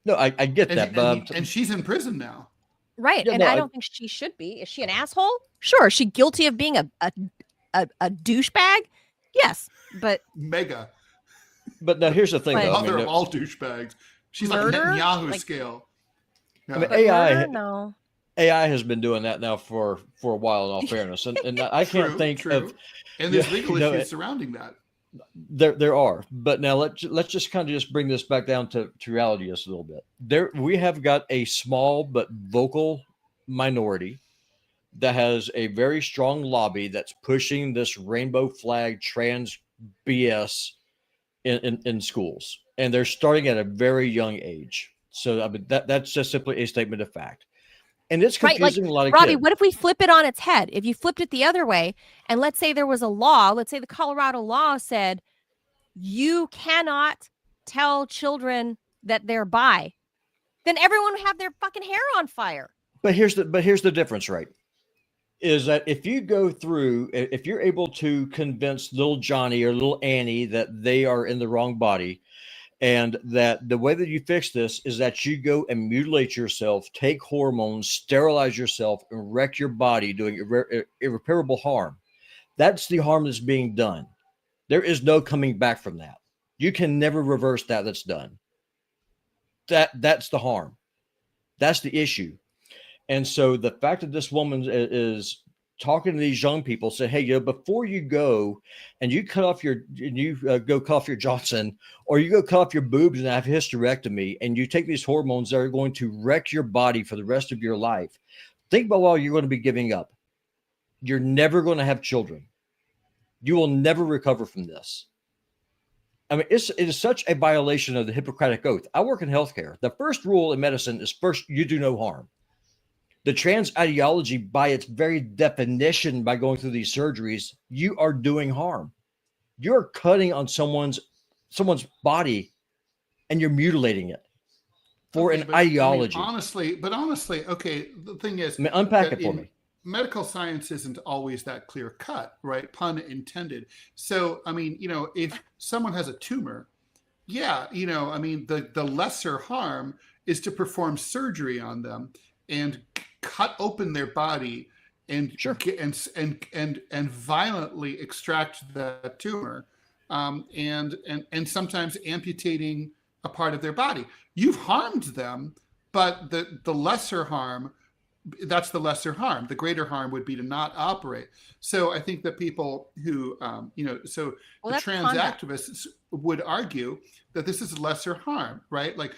S3: No, I get that, Bob.
S2: And she's in prison now.
S1: Right. Yeah, and I don't think she should be. Is she an asshole? Sure. Is she guilty of being a douchebag? Yes. But
S2: mega.
S3: But now here's the thing, though.
S2: Mother of all douchebags. She's
S1: murder?
S2: like Netanyahu scale.
S3: Yeah. I mean, AI has been doing that now for a while, in all fairness. And I can't think of.
S2: And there's legal issues surrounding that.
S3: There are, but now let's just kind of just bring this back down to reality just a little bit. We have got a small but vocal minority that has a very strong lobby that's pushing this rainbow flag trans BS in schools, and they're starting at a very young age. So I mean that's just simply a statement of fact. And it's confusing a lot of
S1: Robbie,
S3: kids.
S1: what if we flip it on its head? If you flipped it the other way, and let's say there was a law, let's say the Colorado law said you cannot tell children that they're bi, then everyone would have their fucking hair on fire.
S3: But here's the difference, right? Is that if you're able to convince little Johnny or little Annie that they are in the wrong body, and that the way that you fix this is that you go and mutilate yourself, take hormones, sterilize yourself, and wreck your body, doing irreparable harm. That's the harm that's being done. There is no coming back from that. You can never reverse that. That's done. That's the harm. That's the issue. And so the fact that this woman is talking to these young people, say, hey, before you go and you cut off go cut off your Johnson, or you go cut off your boobs and have hysterectomy, and you take these hormones that are going to wreck your body for the rest of your life. Think about what you're going to be giving up. You're never going to have children. You will never recover from this. I mean, it is such a violation of the Hippocratic Oath. I work in healthcare. The first rule in medicine is first, you do no harm. The trans ideology, by its very definition, by going through these surgeries, you are doing harm. You're cutting on someone's body and you're mutilating it for an ideology.
S2: Honestly, okay, the thing is,
S3: I mean, unpack it for me.
S2: Medical science isn't always that clear cut, right? Pun intended. So, I mean, if someone has a tumor, the lesser harm is to perform surgery on them and cut open their body and and violently extract the tumor, and sometimes amputating a part of their body. You've harmed them, but the lesser harm, that's the lesser harm. The greater harm would be to not operate. So I think that people who, the trans activists would argue that this is lesser harm, right? Like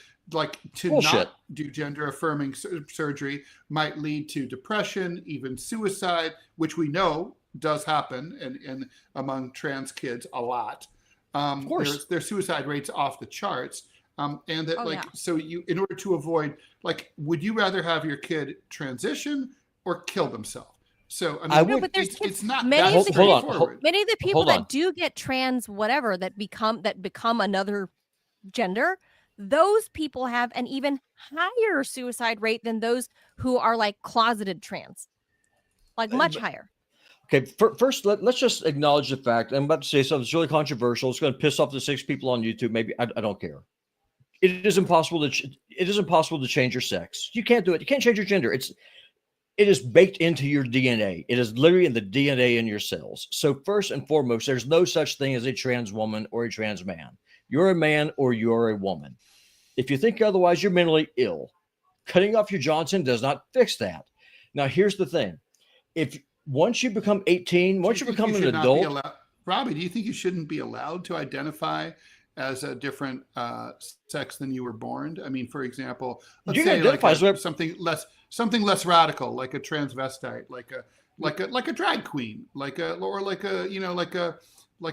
S2: to
S3: Bullshit.
S2: Not do gender affirming surgery might lead to depression, even suicide, which we know does happen and among trans kids a lot.
S3: Of course,
S2: their suicide rates off the charts. And that so you, in order to avoid, would you rather have your kid transition or kill themselves? So I mean,
S1: but
S2: it's not
S1: many
S2: that
S1: of the
S2: straightforward.
S1: Many of the people that do get trans, whatever, that become another gender, those people have an even higher suicide rate than those who are closeted trans, much higher.
S3: Okay, first, let's just acknowledge the fact. I'm about to say something that's really controversial. It's going to piss off the 6 people on YouTube. Maybe I don't care. It is impossible to change your sex. You can't do it. You can't change your gender. It is baked into your DNA. It is literally in the DNA in your cells. So first and foremost, there's no such thing as a trans woman or a trans man. You're a man or you're a woman. If you think otherwise, you're mentally ill. Cutting off your Johnson does not fix that. Now, here's the thing. Once you become 18, once you become an adult,
S2: Robbie, do you think you shouldn't be allowed to identify as a different sex than you were born? I mean, for example, let's say something less radical, like a transvestite, like a drag queen, like a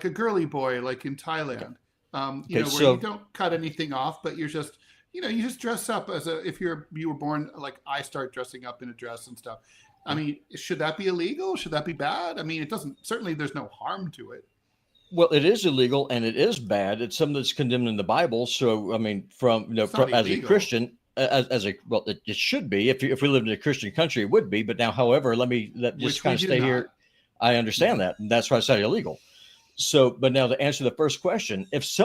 S2: girly boy, like in Thailand, where you don't cut anything off, but you're just, you just dress up if you were born, like I start dressing up in a dress and stuff. I mean, should that be illegal? Should that be bad? I mean, certainly there's no harm to it.
S3: Well, it is illegal and it is bad. It's something that's condemned in the Bible. So, I mean, as a Christian, it should be. If we lived in a Christian country, it would be. But now, however, let just kind of stay here. I understand that, and that's why I said illegal. So, but now to answer the first question, once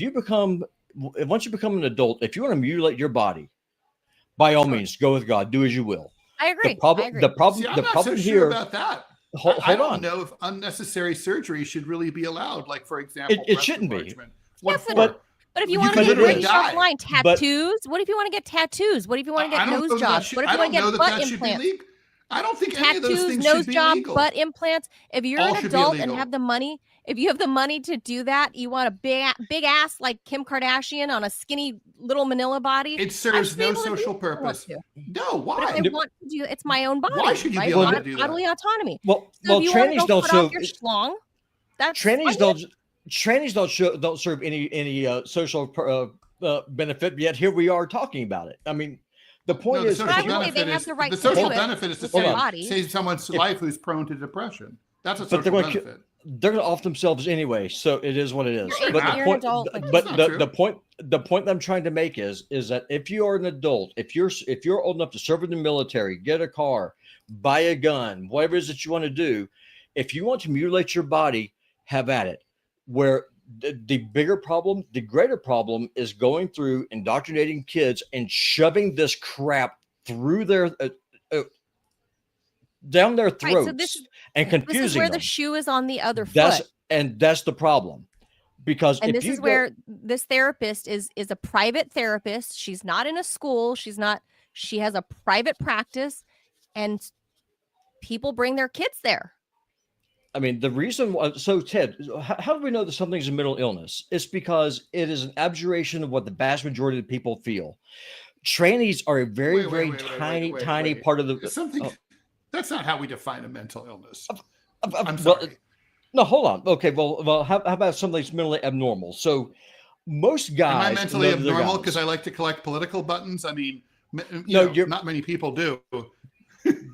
S3: you become an adult, if you want to mutilate your body, by all means, go with God. Do as you will.
S1: I agree.
S2: The problem
S3: so
S2: here
S3: sure
S2: about that.
S3: I
S2: don't know if unnecessary surgery should really be allowed. Like, for example,
S3: it shouldn't be.
S1: But if you want to get line tattoos, what if you want to get tattoos? What if you want to get nose jobs? What if you want to get butt implants?
S2: I don't think
S1: tattoos,
S2: any of those things
S1: nose
S2: should be
S1: job,
S2: legal.
S1: butt implants. If you're an adult and have the money, if you have the money to do that, you want a big ass like Kim Kardashian on a skinny little manila body.
S2: It serves no social purpose. No, why?
S1: But if I want to do it's my own body.
S2: Why should you be able to do that?
S1: Bodily autonomy.
S3: Well,
S1: so if you
S3: trannies
S1: want to
S3: don't
S1: cut off your schlong, that's
S3: trannies don't serve any social benefit. Yet here we are talking about it. I mean, the point is,
S1: they have the right
S2: the
S1: to
S2: social
S1: do
S2: benefit is to save someone's life who's prone to depression. That's a social benefit.
S3: They're going to off themselves anyway, so it is what it is.
S1: You're
S3: the point that I'm trying to make is that if you are an adult, if you're old enough to serve in the military, get a car, buy a gun, whatever it is that you want to do, if you want to mutilate your body, have at it. Where the bigger problem, the greater problem is going through indoctrinating kids and shoving this crap through their down their throats and confusing
S1: this is where
S3: them.
S1: The shoe is on the other foot.
S3: And that's the problem. Because
S1: this is where this therapist is a private therapist. She's not in a school. She has a private practice, and people bring their kids there.
S3: I mean, the reason why, so Ted, how do we know that something's a mental illness? It's because it is an abjuration of what the vast majority of people feel. Trannies are a very, very tiny part of the
S2: something. That's not how we define a mental illness. I'm
S3: sorry. No, hold on. Okay, well, how about something that's mentally abnormal? So most
S2: Am
S3: guys
S2: I mentally
S3: know that they're
S2: abnormal because
S3: guys.
S2: I like to collect political buttons? I mean,
S3: No, you're.
S2: not many people do.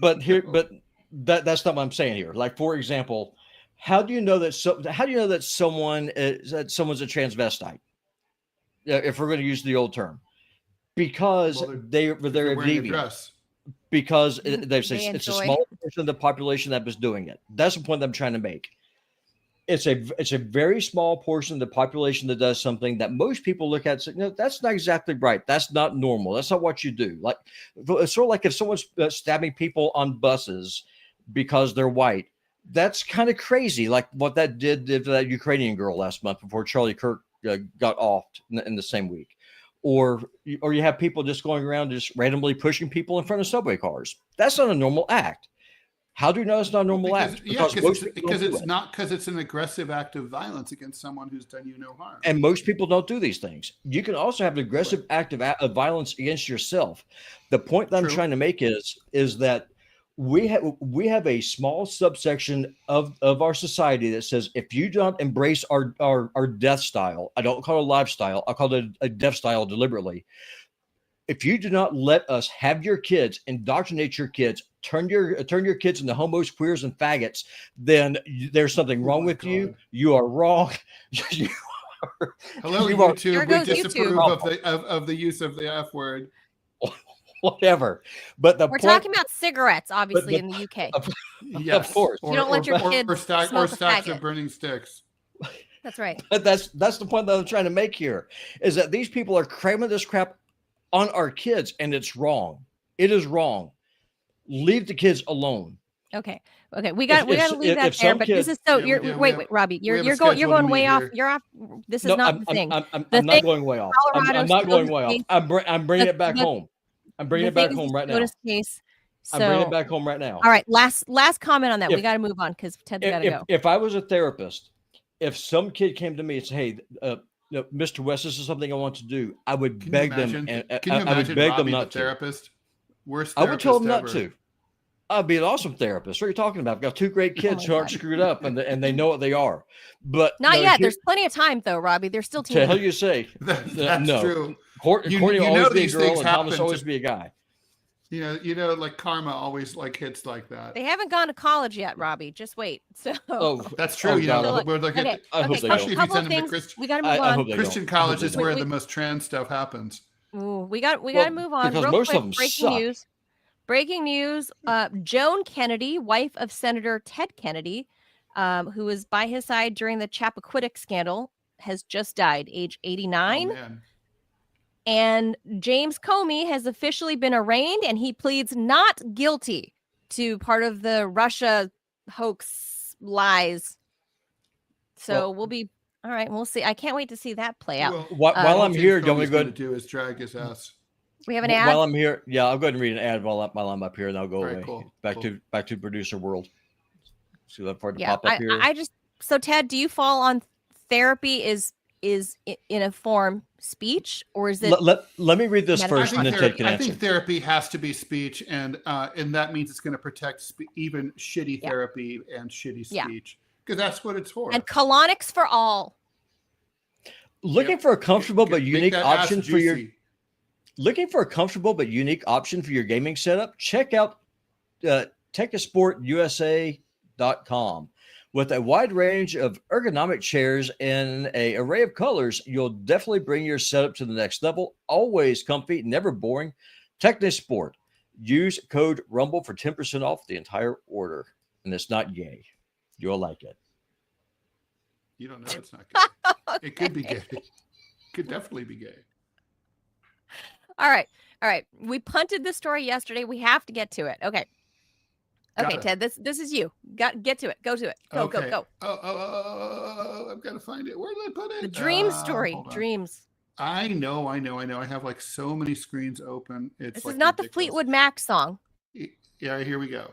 S3: But here, but that's not what I'm saying here. Like for example, how do you know that? How do you know that someone's a transvestite? If we're going to use the old term, because
S2: Well,
S3: they're
S2: they're wearing a
S3: deviant.
S2: dress.
S3: Because
S1: They
S3: it's a
S1: enjoy.
S3: small portion of the population that was doing it. That's the point I'm trying to make. It's a very small portion of the population that does something that most people look at and say, no, that's not exactly right. That's not normal. That's not what you do. Like it's sort of like if someone's stabbing people on buses because they're white. That's kind of crazy. Like what that did to that Ukrainian girl last month before Charlie Kirk got off in the same week. Or you have people just going around just randomly pushing people in front of subway cars. That's not a normal act. How do you know it's not a normal act?
S2: Because it's an aggressive act of violence against someone who's done you no harm.
S3: And most people don't do these things. You can also have an aggressive act of violence against yourself. The point that I'm trying to make is that we have a small subsection of our society that says if you don't embrace our death style, I don't call it a lifestyle, I call it a death style deliberately. If you do not let us have your kids, indoctrinate your kids, turn your kids into homos, queers, and faggots, then there's something wrong with you. You are wrong.
S2: Hello, YouTube. We disapprove of the use of the F word.
S3: Whatever. But
S1: we're talking about cigarettes, obviously, in the UK.
S2: Yes,
S3: of course.
S1: You don't let your kids smoke a
S2: stacks
S1: faggot.
S2: of burning sticks.
S1: That's right.
S3: But that's the point that I'm trying to make here, is that these people are cramming this crap on our kids, and it's wrong. It is wrong. Leave the kids alone.
S1: Okay. We got to leave that there. But this is so. Wait, Robbie. You're going way off. You're off. This is not the thing.
S3: I'm not going way off. I'm not going way off. I'm bringing it back home. I'm bringing it back home right now.
S1: Case, so,
S3: I'm bringing it back home right now.
S1: All right. Last comment on that. We got to move on because Ted's got to go.
S3: If I was a therapist, if some kid came to me and said, "Hey, Mr. West, this is something I want to do," I would beg them. I would beg them not to.
S2: Therapist? Worst
S3: I would tell them
S2: ever.
S3: not to. I'd be an awesome therapist. What are you talking about? I've got two great kids who aren't screwed up, and they know what they are. But
S1: not yet. There's plenty of time, though, Robbie. There's still
S3: to hell you say.
S2: That's
S3: no.
S2: true.
S3: Courtney will always be a girl, and Thomas will always be a guy.
S2: Like karma always like hits like that.
S1: They haven't gone to college yet, Robbie. Just wait. So
S2: that's true.
S1: Okay.
S2: Especially if you send them to Christian.
S1: We got to move on.
S2: Christian college is where the most trans stuff happens.
S1: Ooh, we got to move on.
S3: Because
S1: real
S3: most
S1: quick.
S3: of them
S1: Breaking news. Joan Kennedy, wife of Senator Ted Kennedy, who was by his side during the Chappaquiddick scandal, has just died, age 89.
S2: Oh, man.
S1: And James Comey has officially been arraigned, and he pleads not guilty to part of the Russia hoax lies. So we'll be all right. We'll see. I can't wait to see that play out.
S3: Well, while I'm here, don't we go
S2: to do is drag his ass.
S1: We have an ad.
S3: While I'm here, I'll go ahead and read an ad while I'm up here, and I'll go away.
S2: Cool.
S3: Back to producer world. See that part to
S1: Yeah,
S3: pop up here.
S1: So Ted, do you fall on therapy is in a form speech, or is it?
S3: Let me read this first, and then Ted can answer.
S2: I think therapy has to be speech, and that means it's going to protect even shitty therapy and shitty speech, because that's what it's for.
S1: And colonics for all.
S3: Looking for a comfortable but unique option for your. Looking for a comfortable but unique option for your gaming setup? Check out techasportusa.com. With a wide range of ergonomic chairs in an array of colors, you'll definitely bring your setup to the next level. Always comfy, never boring. Techasport. Use code RUMBLE for 10% off the entire order. And it's not gay. You'll like it.
S2: You don't know it's not gay. Okay. It could be gay. It could definitely be gay.
S1: All right. We punted this story yesterday. We have to get to it. Okay, Ted, this is you. Get to it. Go to it. Go.
S2: I've got to find it. Where did I put it?
S1: The dream story. Dreams.
S2: I know. I have like so many screens open.
S1: This is not ridiculous. The Fleetwood Mac song.
S2: Yeah, here we go.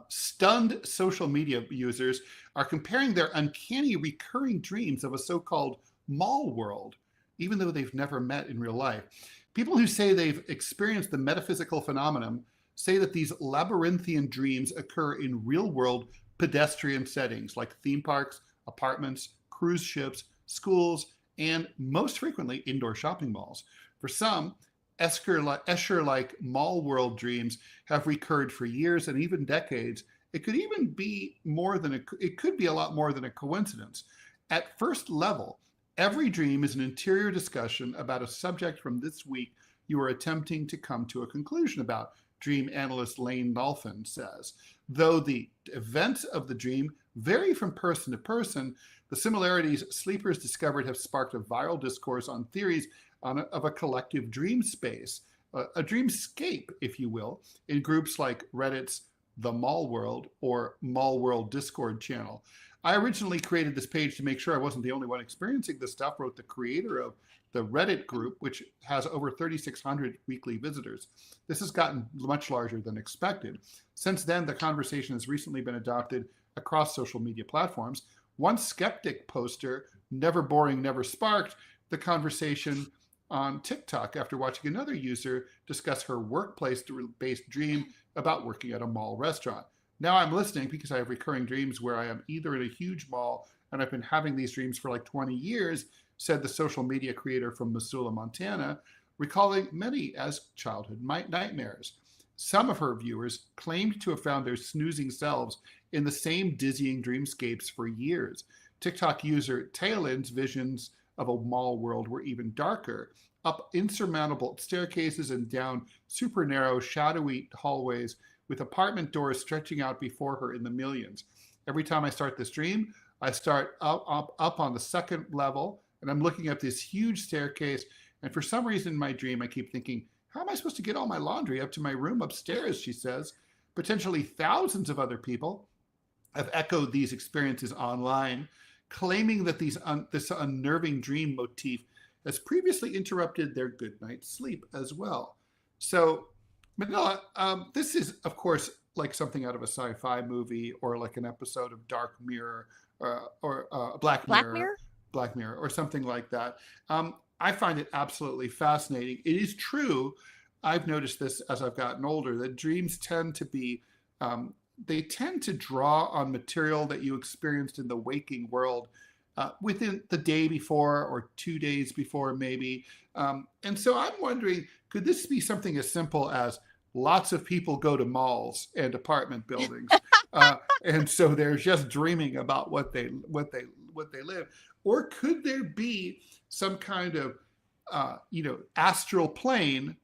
S2: Stunned social media users are comparing their uncanny recurring dreams of a so-called mall world, even though they've never met in real life. People who say they've experienced the metaphysical phenomenon say that these labyrinthian dreams occur in real-world pedestrian settings like theme parks, apartments, cruise ships, schools, and most frequently indoor shopping malls. For some, Escher-like mall world dreams have recurred for years and even decades. It could even be it could be a lot more than a coincidence. At first level, every dream is an interior discussion about a subject from this week you are attempting to come to a conclusion about, dream analyst Lane Dolphin says. Though the events of the dream vary from person to person, the similarities sleepers discovered have sparked a viral discourse on theories of a collective dream space, a dreamscape, if you will, in groups like Reddit's The Mall World or Mall World Discord channel. I originally created this page to make sure I wasn't the only one experiencing this stuff, wrote the creator of the Reddit group, which has over 3,600 weekly visitors. This has gotten much larger than expected. Since then, the conversation has recently been adopted across social media platforms. One skeptic poster, Never Boring, Never Sparked, the conversation on TikTok after watching another user discuss her workplace-based dream about working at a mall restaurant. Now I'm listening because I have recurring dreams where I am either in a huge mall, and I've been having these dreams for like 20 years, said the social media creator from Missoula, Montana, recalling many as childhood nightmares. Some of her viewers claimed to have found their snoozing selves in the same dizzying dreamscapes for years. TikTok user Taylor's visions of a mall world were even darker, up insurmountable staircases and down super narrow, shadowy hallways with apartment doors stretching out before her in the millions. Every time I start this dream, I start up on the second level, and I'm looking up this huge staircase. And for some reason in my dream, I keep thinking, how am I supposed to get all my laundry up to my room upstairs, she says. Potentially thousands of other people have echoed these experiences online, claiming that this unnerving dream motif has previously interrupted their good night's sleep as well. So, Manila, this is, of course, like something out of a sci-fi movie or like an episode of Dark Mirror or Black Mirror, or something like that. I find it absolutely fascinating. It is true, I've noticed this as I've gotten older, that dreams tend to be, they tend to draw on material that you experienced in the waking world within the day before or 2 days before maybe. And so I'm wondering, could this be something as simple as lots of people go to malls and apartment buildings, and so they're just dreaming about what they live, or could there be some kind of astral plane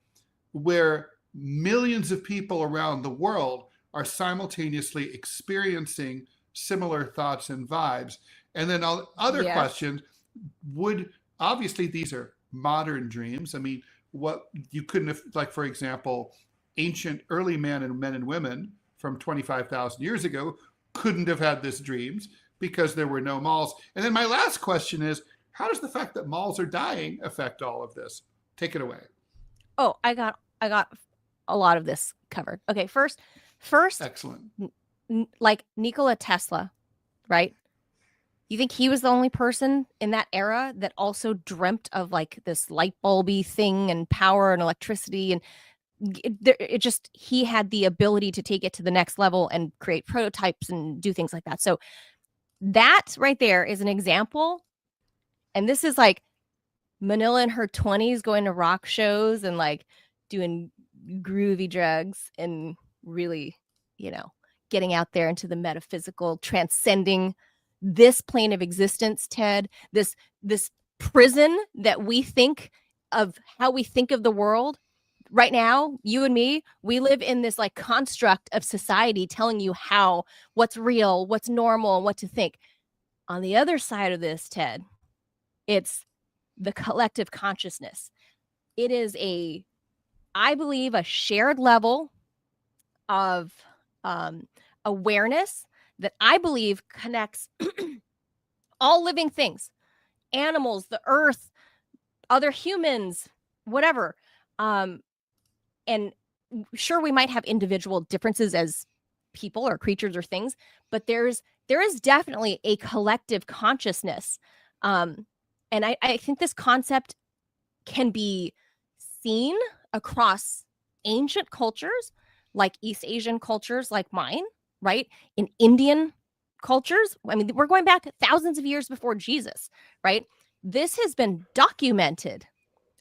S2: where millions of people around the world are simultaneously experiencing similar thoughts and vibes? And then other questions obviously these are modern dreams. I mean, what you couldn't have, like, for example, ancient early men and women from 25,000 years ago couldn't have had this dreams because there were no malls. And then my last question is, how does the fact that malls are dying affect all of this? Take it away.
S1: Oh, I got a lot of this covered. Okay, first,
S2: excellent.
S1: Like Nikola Tesla, right? You think he was the only person in that era that also dreamt of like this light bulby thing and power and electricity, and he had the ability to take it to the next level and create prototypes and do things like that. So that right there is an example. And this is like Manila in her 20s going to rock shows and like doing groovy drugs and really, getting out there into the metaphysical, transcending this plane of existence, Ted, this prison that we think of, how we think of the world. Right now, you and me, we live in this like construct of society telling you what's real, what's normal, and what to think. On the other side of this, Ted, it's the collective consciousness. It is I believe, a shared level of awareness that I believe connects all living things, animals, the earth, other humans, whatever. And sure, we might have individual differences as people or creatures or things, but there is definitely a collective consciousness. And I think this concept can be seen across ancient cultures, like East Asian cultures like mine, right? In Indian cultures, I mean, we're going back thousands of years before Jesus, right? This has been documented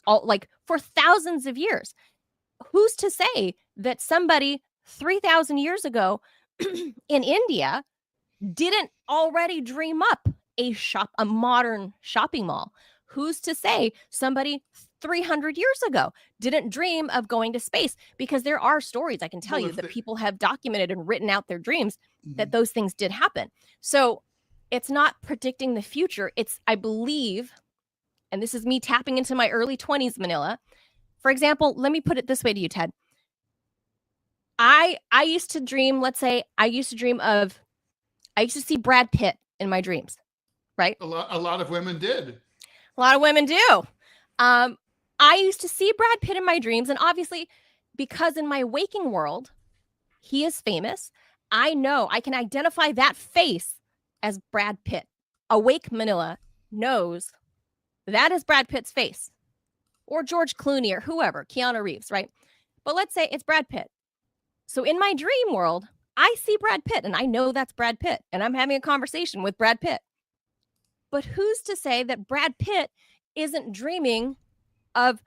S1: for thousands of years. Who's to say that somebody 3,000 years ago in India didn't already dream up a modern shopping mall? Who's to say somebody 300 years ago didn't dream of going to space? Because there are stories, I can tell you, that people have documented and written out their dreams that those things did happen. So it's not predicting the future. It's, I believe, and this is me tapping into my early 20s, Manila. For example, let me put it this way to you, Ted. I used to dream, let's say, I used to see Brad Pitt in my dreams, right?
S2: A lot of women did.
S1: A lot of women do. I used to see Brad Pitt in my dreams, and obviously, because in my waking world, he is famous, I know I can identify that face as Brad Pitt. Awake Manila knows that is Brad Pitt's face, or George Clooney, or whoever, Keanu Reeves, right? But let's say it's Brad Pitt. So in my dream world, I see Brad Pitt, and I know that's Brad Pitt, and I'm having a conversation with Brad Pitt. But who's to say that Brad Pitt isn't dreaming of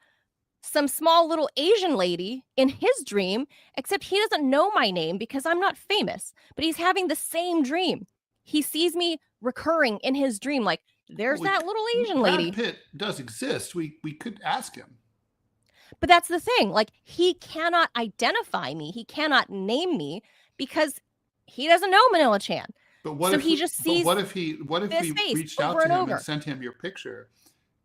S1: some small little Asian lady in his dream, except he doesn't know my name because I'm not famous, but he's having the same dream. He sees me recurring in his dream, like, there's that little Asian lady.
S2: Brad Pitt does exist. We could ask him.
S1: But that's the thing. Like, he cannot identify me. He cannot name me because he doesn't know Manila Chan.
S2: But what
S1: so
S2: if
S1: he just sees?
S2: What if we reached out to him and sent him your picture,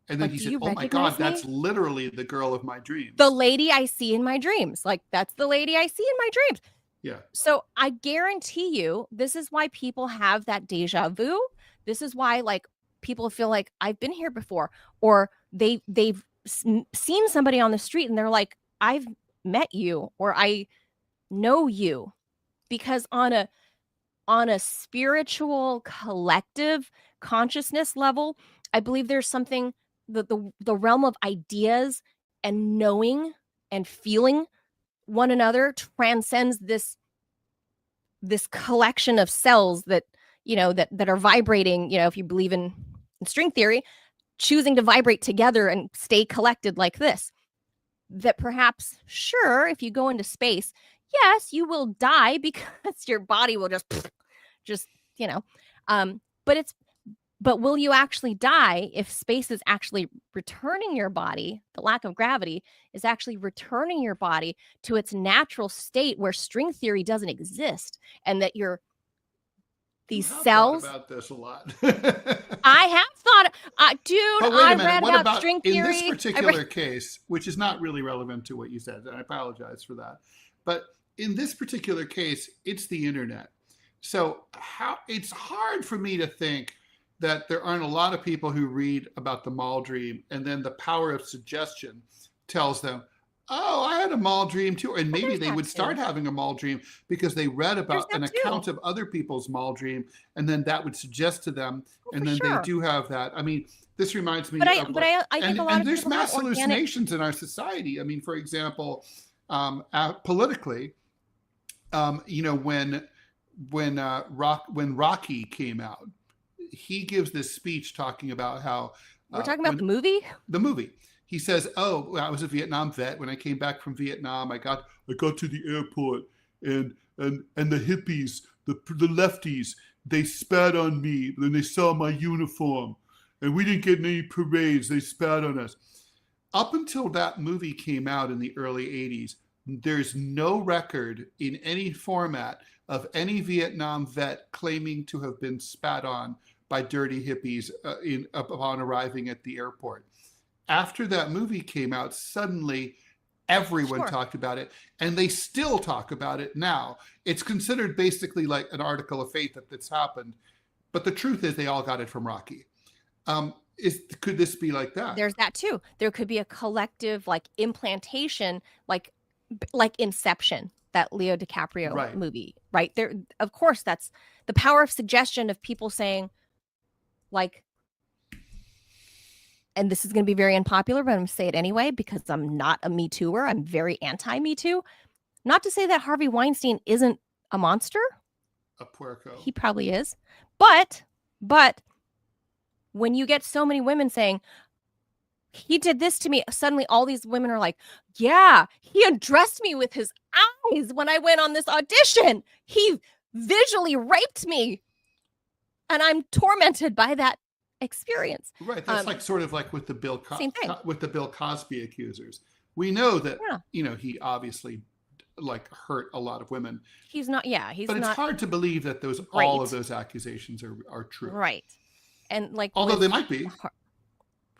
S2: and then he said, "Oh my God, that's literally the girl of my dreams,
S1: the lady I see in my dreams. Like, that's the lady I see in my dreams."
S2: Yeah.
S1: So I guarantee you, this is why people have that deja vu. This is why, like, people feel like I've been here before, or they've seen somebody on the street and they're like, I've met you, or I know you, because on a spiritual collective consciousness level, I believe there's something, the realm of ideas and knowing and feeling one another transcends this collection of cells that, that are vibrating, if you believe in string theory, choosing to vibrate together and stay collected like this. That perhaps, sure, if you go into space, yes, you will die because your body will just but will you actually die if space is actually returning your body? The lack of gravity is actually returning your body to its natural state where string theory doesn't exist, and that these cells.
S2: Thought about this a lot.
S1: I have thought, dude. I read about string theory.
S2: In this particular case, which is not really relevant to what you said, and I apologize for that. But in this particular case, it's the internet. So it's hard for me to think that there aren't a lot of people who read about the mall dream, and then the power of suggestion tells them, oh, I had a mall dream too. And maybe they would start having a mall dream because they read about an account of other people's mall dream, and then that would suggest to them, and then they do have that. I mean, this reminds me
S1: I think a lot of
S2: there's mass hallucinations in our society. I mean, for example, politically, when Rocky came out, he gives this speech talking about how
S1: we're talking about the movie.
S2: The movie. He says, "Oh, I was a Vietnam vet. When I came back from Vietnam, I got to the airport, and the hippies, the lefties, they spat on me when they saw my uniform, and we didn't get any parades. They spat on us." Up until that movie came out in the early 80s, there's no record in any format of any Vietnam vet claiming to have been spat on by dirty hippies upon arriving at the airport. After that movie came out, suddenly everyone talked about it, and they still talk about it now. It's considered basically like an article of faith that's happened, but the truth is they all got it from Rocky. Could this be like that?
S1: There's that too. There could be a collective implantation, like Inception, that Leo DiCaprio movie, right? There, of course, that's the power of suggestion, of people saying, and this is going to be very unpopular, but I'm going to say it anyway because I'm not a Me Tooer. I'm very anti-Me Too. Not to say that Harvey Weinstein isn't a monster,
S2: A puerco.
S1: He probably is. But when you get so many women saying, he did this to me, suddenly all these women are like, yeah, he undressed me with his eyes when I went on this audition. He visually raped me. And I'm tormented by that experience.
S2: Right. That's like sort of like with the Bill Cosby accusers. We know that, he obviously like hurt a lot of women.
S1: He's not,
S2: but it's hard to believe that all of those accusations are true.
S1: Right. And like,
S2: although they might be.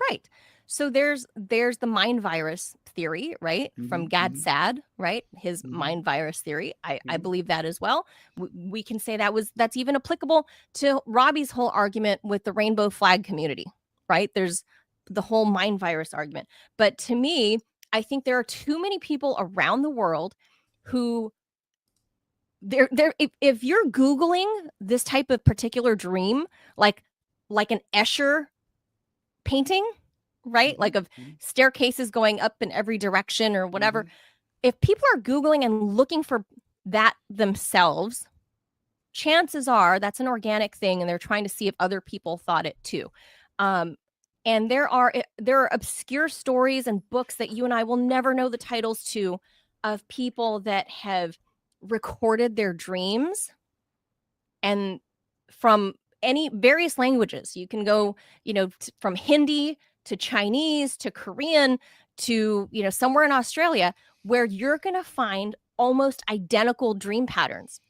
S1: Right. So there's the mind virus theory, right? From Gad Saad, right? His mind virus theory. I believe that as well. We can say that's even applicable to Robbie's whole argument with the rainbow flag community, right? There's the whole mind virus argument. But to me, I think there are too many people around the world who if you're Googling this type of particular dream, like an Escher painting, right? Like of staircases going up in every direction or whatever. If people are Googling and looking for that themselves, chances are that's an organic thing and they're trying to see if other people thought it too. And there are obscure stories and books that you and I will never know the titles to, of people that have recorded their dreams, and from any various languages. You can go, from Hindi to Chinese to Korean to, somewhere in Australia, where you're going to find almost identical dream patterns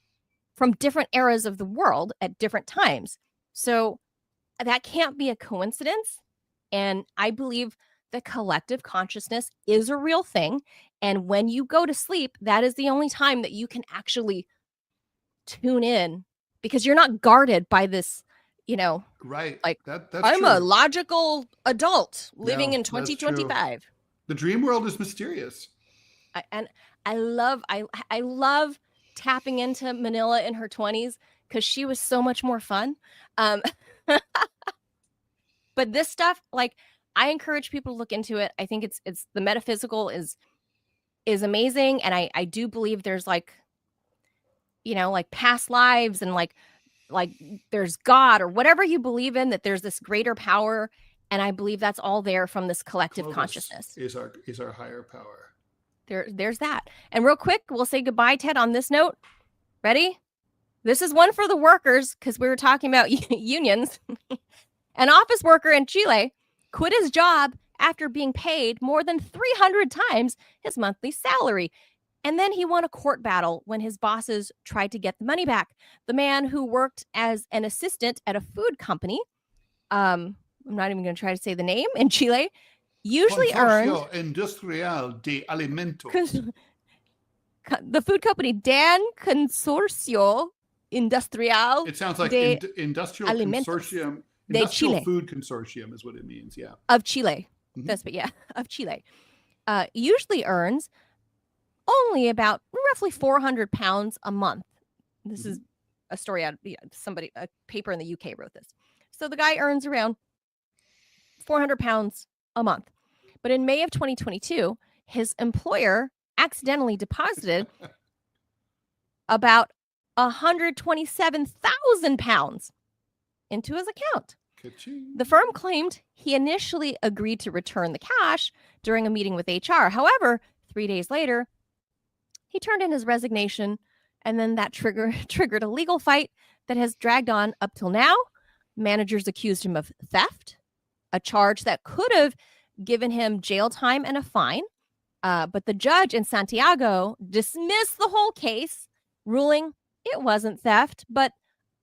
S1: from different eras of the world at different times. So that can't be a coincidence. And I believe the collective consciousness is a real thing. And when you go to sleep, that is the only time that you can actually tune in, because you're not guarded by this,
S2: right.
S1: Like,
S2: that's
S1: I'm
S2: true.
S1: a logical adult living in 2025.
S2: The dream world is mysterious.
S1: I love tapping into Manila in her 20s because she was so much more fun. But this stuff, like, I encourage people to look into it. I think it's the metaphysical is amazing. And I do believe there's like past lives and like there's God or whatever you believe in, that there's this greater power. And I believe that's all there from this collective
S2: Clovis
S1: consciousness.
S2: Is our higher power.
S1: There's that. And real quick, we'll say goodbye, Ted, on this note. Ready? This is one for the workers, because we were talking about unions. An office worker in Chile quit his job after being paid more than 300 times his monthly salary. And then he won a court battle when his bosses tried to get the money back. The man, who worked as an assistant at a food company, I'm not even going to try to say the name, in Chile, usually earned...
S2: Consorcio Industrial de Alimentos.
S1: The food company, Dan Consorcio Industrial.
S2: It sounds like Industrial
S1: Alimentos
S2: Consortium.
S1: de
S2: Industrial
S1: Chile.
S2: Food Consortium is what it means, yeah.
S1: Of Chile. That's what, yeah, of Chile. Usually earns only about roughly 400 pounds a month. This is a story out of a paper in the UK wrote this. So the guy earns around 400 pounds a month. But in May of 2022, his employer accidentally deposited about 127,000 pounds into his account.
S2: Ka-ching.
S1: The firm claimed he initially agreed to return the cash during a meeting with HR. However, 3 days later, he turned in his resignation, and then that triggered a legal fight that has dragged on up till now. Managers accused him of theft, a charge that could have given him jail time and a fine. But the judge in Santiago dismissed the whole case, ruling it wasn't theft, but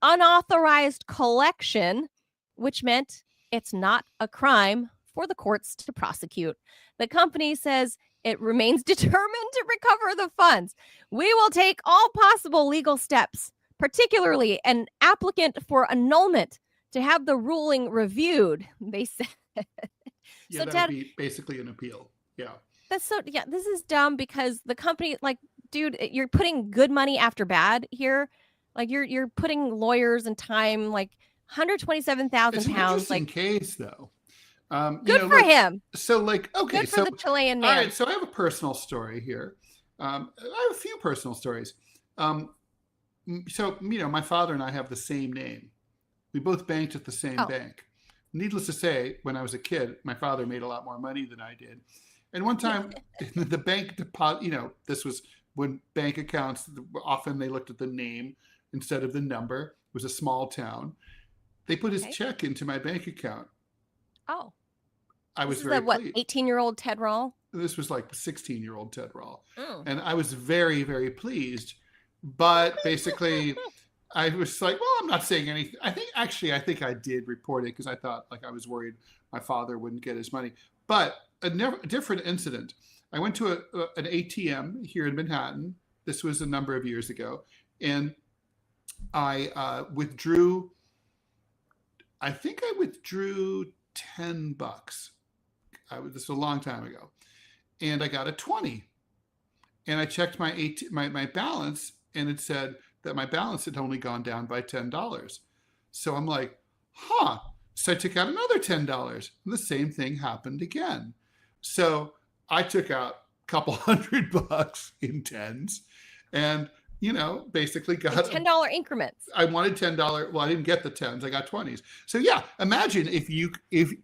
S1: unauthorized collection, which meant it's not a crime for the courts to prosecute. The company says it remains determined to recover the funds. We will take all possible legal steps, particularly an applicant for annulment, to have the ruling reviewed, they said.
S2: Yeah,
S1: So
S2: that
S1: Ted,
S2: would be basically an appeal. Yeah.
S1: this is dumb, because the company, like, dude, you're putting good money after bad here. Like, you're putting lawyers and time, like 127,000
S2: It's an
S1: pounds.
S2: interesting
S1: Like,
S2: case, though.
S1: good for him.
S2: So, like, okay,
S1: Good for the Chilean man.
S2: all right. So I have a personal story here. I have a few personal stories. So, my father and I have the same name. We both banked at the same
S1: Oh.
S2: bank. Needless to say, when I was a kid, my father made a lot more money than I did. And one time, the bank deposit, this was when bank accounts, often they looked at the name instead of the number. It was a small town. They put his check into my bank account.
S1: Oh.
S2: I was very pleased.
S1: 18-year-old Ted Rall?
S2: This was like 16-year-old Ted Rall.
S1: Mm.
S2: And I was very, very pleased. But basically, I was like, well, I'm not saying anything. I think I did report it because I thought I was worried my father wouldn't get his money. But a different incident. I went to an ATM here in Manhattan. This was a number of years ago. And I withdrew, I think I withdrew $10. This was a long time ago. And I got a 20. And I checked my balance, and it said that my balance had only gone down by $10. So I'm like, huh. So I took out another $10, and the same thing happened again. So I took out a couple $100 in tens, and basically got
S1: $10 increments.
S2: I wanted $10. Well, I didn't get the tens. I got 20s. So yeah, imagine if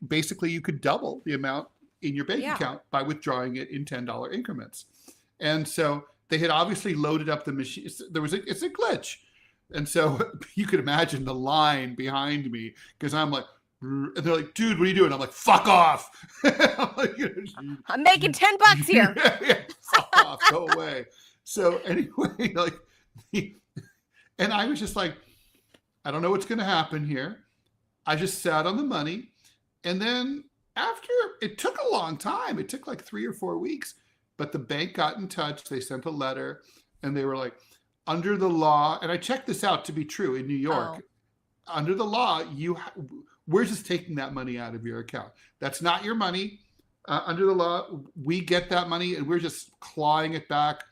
S2: basically you could double the amount in your bank account by withdrawing it in $10 increments. And so they had obviously loaded up the machine. It's a glitch. And so you could imagine the line behind me, because I'm like, and they're like, dude, what are you doing? I'm like, fuck off.
S1: I'm making $10 here.
S2: Fuck off, go away. So anyway, and I was just like, I don't know what's going to happen here. I just sat on the money. And then after, it took a long time. It took like 3 or 4 weeks. But the bank got in touch. They sent a letter, and they were like, under the law, and I checked this out to be true in New York, under the law, we're just taking that money out of your account. That's not your money. Under the law, we get that money, and we're just clawing it back.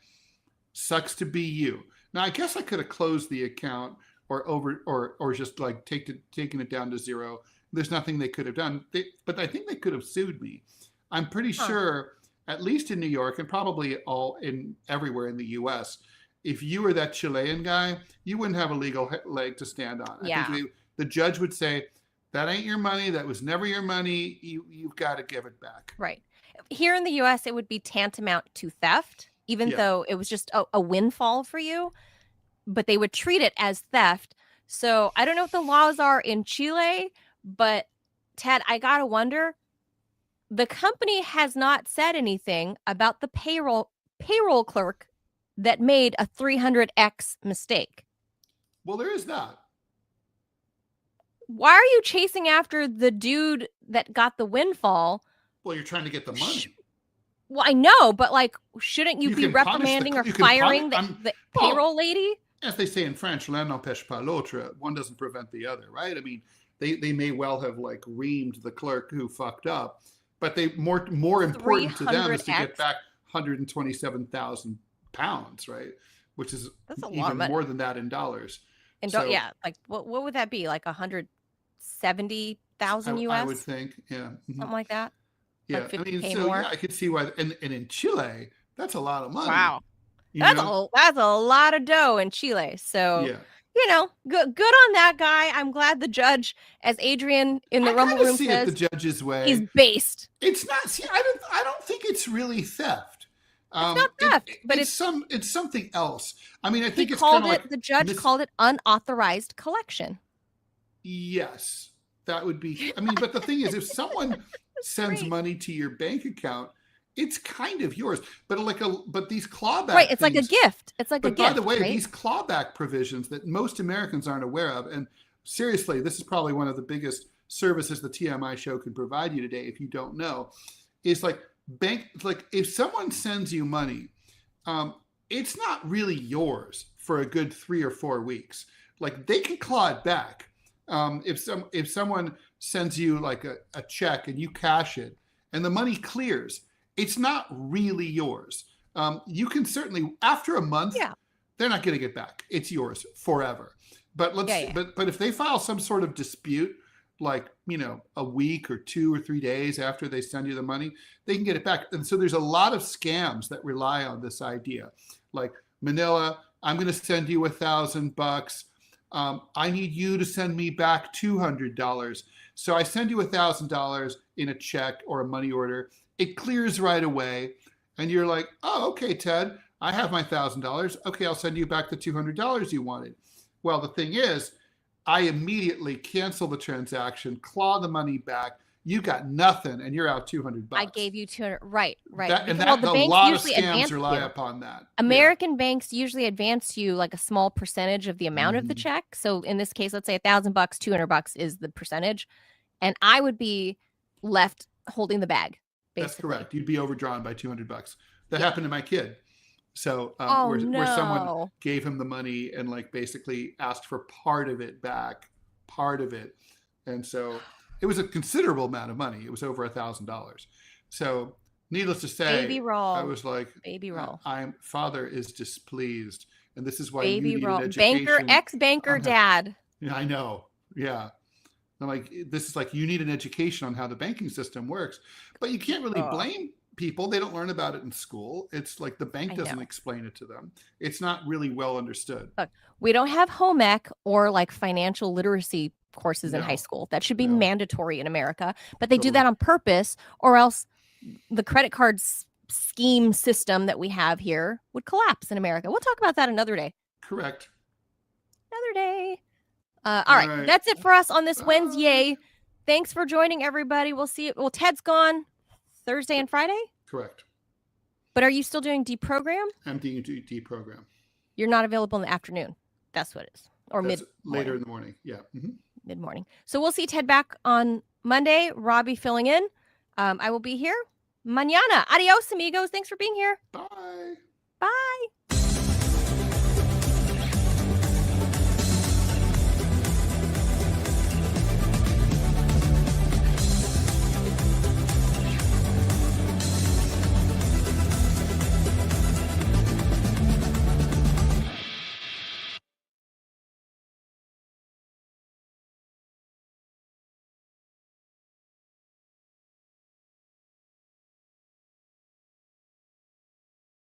S2: Sucks to be you. Now, I guess I could have closed the account or just like taken it down to zero. There's nothing they could have done, but I think they could have sued me. I'm pretty sure, at least in New York and probably everywhere in the U.S., if you were that Chilean guy, you wouldn't have a legal leg to stand on.
S1: Yeah.
S2: I think the judge would say, that ain't your money. That was never your money. You've got to give it back.
S1: Right. Here in the U.S., it would be tantamount to theft, even though it was just a windfall for you. But they would treat it as theft. So I don't know what the laws are in Chile, but Ted, I got to wonder, the company has not said anything about the payroll clerk that made a 300x mistake.
S2: Well, there is that.
S1: Why are you chasing after the dude that got the windfall?
S2: Well, you're trying to get the money.
S1: Well, I know, but shouldn't you be reprimanding or firing the payroll lady?
S2: As they say in French, l'un n'empêche pas l'autre. One doesn't prevent the other, right? I mean, they may well have reamed the clerk who fucked up, but more important to them is to get back 127,000 pounds, right? Which is even more than that in dollars.
S1: And what would that be? 170,000 US?
S2: I would think, yeah.
S1: Something like that.
S2: Yeah, I mean, so I could see why. And in Chile, that's a lot of money.
S1: Wow, that's a lot of dough in Chile. So good on that guy. I'm glad the judge, as Adrian in the Rumble Room says,
S2: it the judge's way.
S1: He's based.
S2: It's not. See, I don't think it's really theft.
S1: It's not theft, but
S2: it's something else. I mean, I think
S1: the judge called it unauthorized collection.
S2: Yes, that would be. I mean, but the thing is, if someone sends money to your bank account, it's kind of yours. But these clawback,
S1: right? It's like a gift. It's like a gift.
S2: But by the way,
S1: right?
S2: These clawback provisions that most Americans aren't aware of, and seriously, this is probably one of the biggest services the TMI show can provide you today. If you don't know, is if someone sends you money, it's not really yours for a good 3 or 4 weeks. They can claw it back. If someone sends you a check and you cash it and the money clears, it's not really yours. You can certainly, after a month, they're not getting it back. It's yours forever. But but if they file some sort of dispute, a week or 2 or 3 days after they send you the money, they can get it back. And so there's a lot of scams that rely on this idea. Manila, I'm going to send you $1,000. I need you to send me back $200. So I send you $1,000 in a check or a money order. It clears right away. And you're like, oh, okay, Ted, I have my $1,000. Okay, I'll send you back the $200 you wanted. Well, the thing is, I immediately cancel the transaction, claw the money back. You got nothing, and you're out $200.
S1: I gave you 200. Right.
S2: And
S1: Well,
S2: a
S1: the banks
S2: lot of
S1: usually
S2: scams
S1: advance
S2: rely
S1: you.
S2: upon that.
S1: American banks usually advance you like a small percentage of the amount of the check. So in this case, let's say $1,000, $200 is the percentage, and I would be left holding the bag. Basically.
S2: That's correct. You'd be overdrawn by $200. That happened to my kid. So
S1: no.
S2: where someone gave him the money and like basically asked for part of it back, and so it was a considerable amount of money. It was over $1,000. So needless to say,
S1: baby roll.
S2: I was like,
S1: baby roll.
S2: Father is displeased, and this is why
S1: baby
S2: you need
S1: roll.
S2: an education.
S1: Ex-banker dad.
S2: Yeah, I know. Yeah. I'm like, this is like, you need an education on how the banking system works, but you can't really blame people. They don't learn about it in school. It's like the bank doesn't explain it to them. It's not really well understood.
S1: Look, we don't have home ec or like financial literacy courses in high school. That should be mandatory in America, but they do that on purpose, or else the credit card scheme system that we have here would collapse in America. We'll talk about that another day.
S2: Correct.
S1: Another day. All right. That's it for us on this Wednesday. Thanks for joining, everybody. We'll see you. Well, Ted's gone Thursday and Friday.
S2: Correct.
S1: But are you still doing deprogram?
S2: I'm doing deprogram.
S1: You're not available in the afternoon. That's what it is. Or
S2: later in the morning. Yeah. Mm-hmm.
S1: Mid-morning. So we'll see Ted back on Monday. Robbie filling in. I will be here mañana. Adios, amigos. Thanks for being here.
S2: Bye.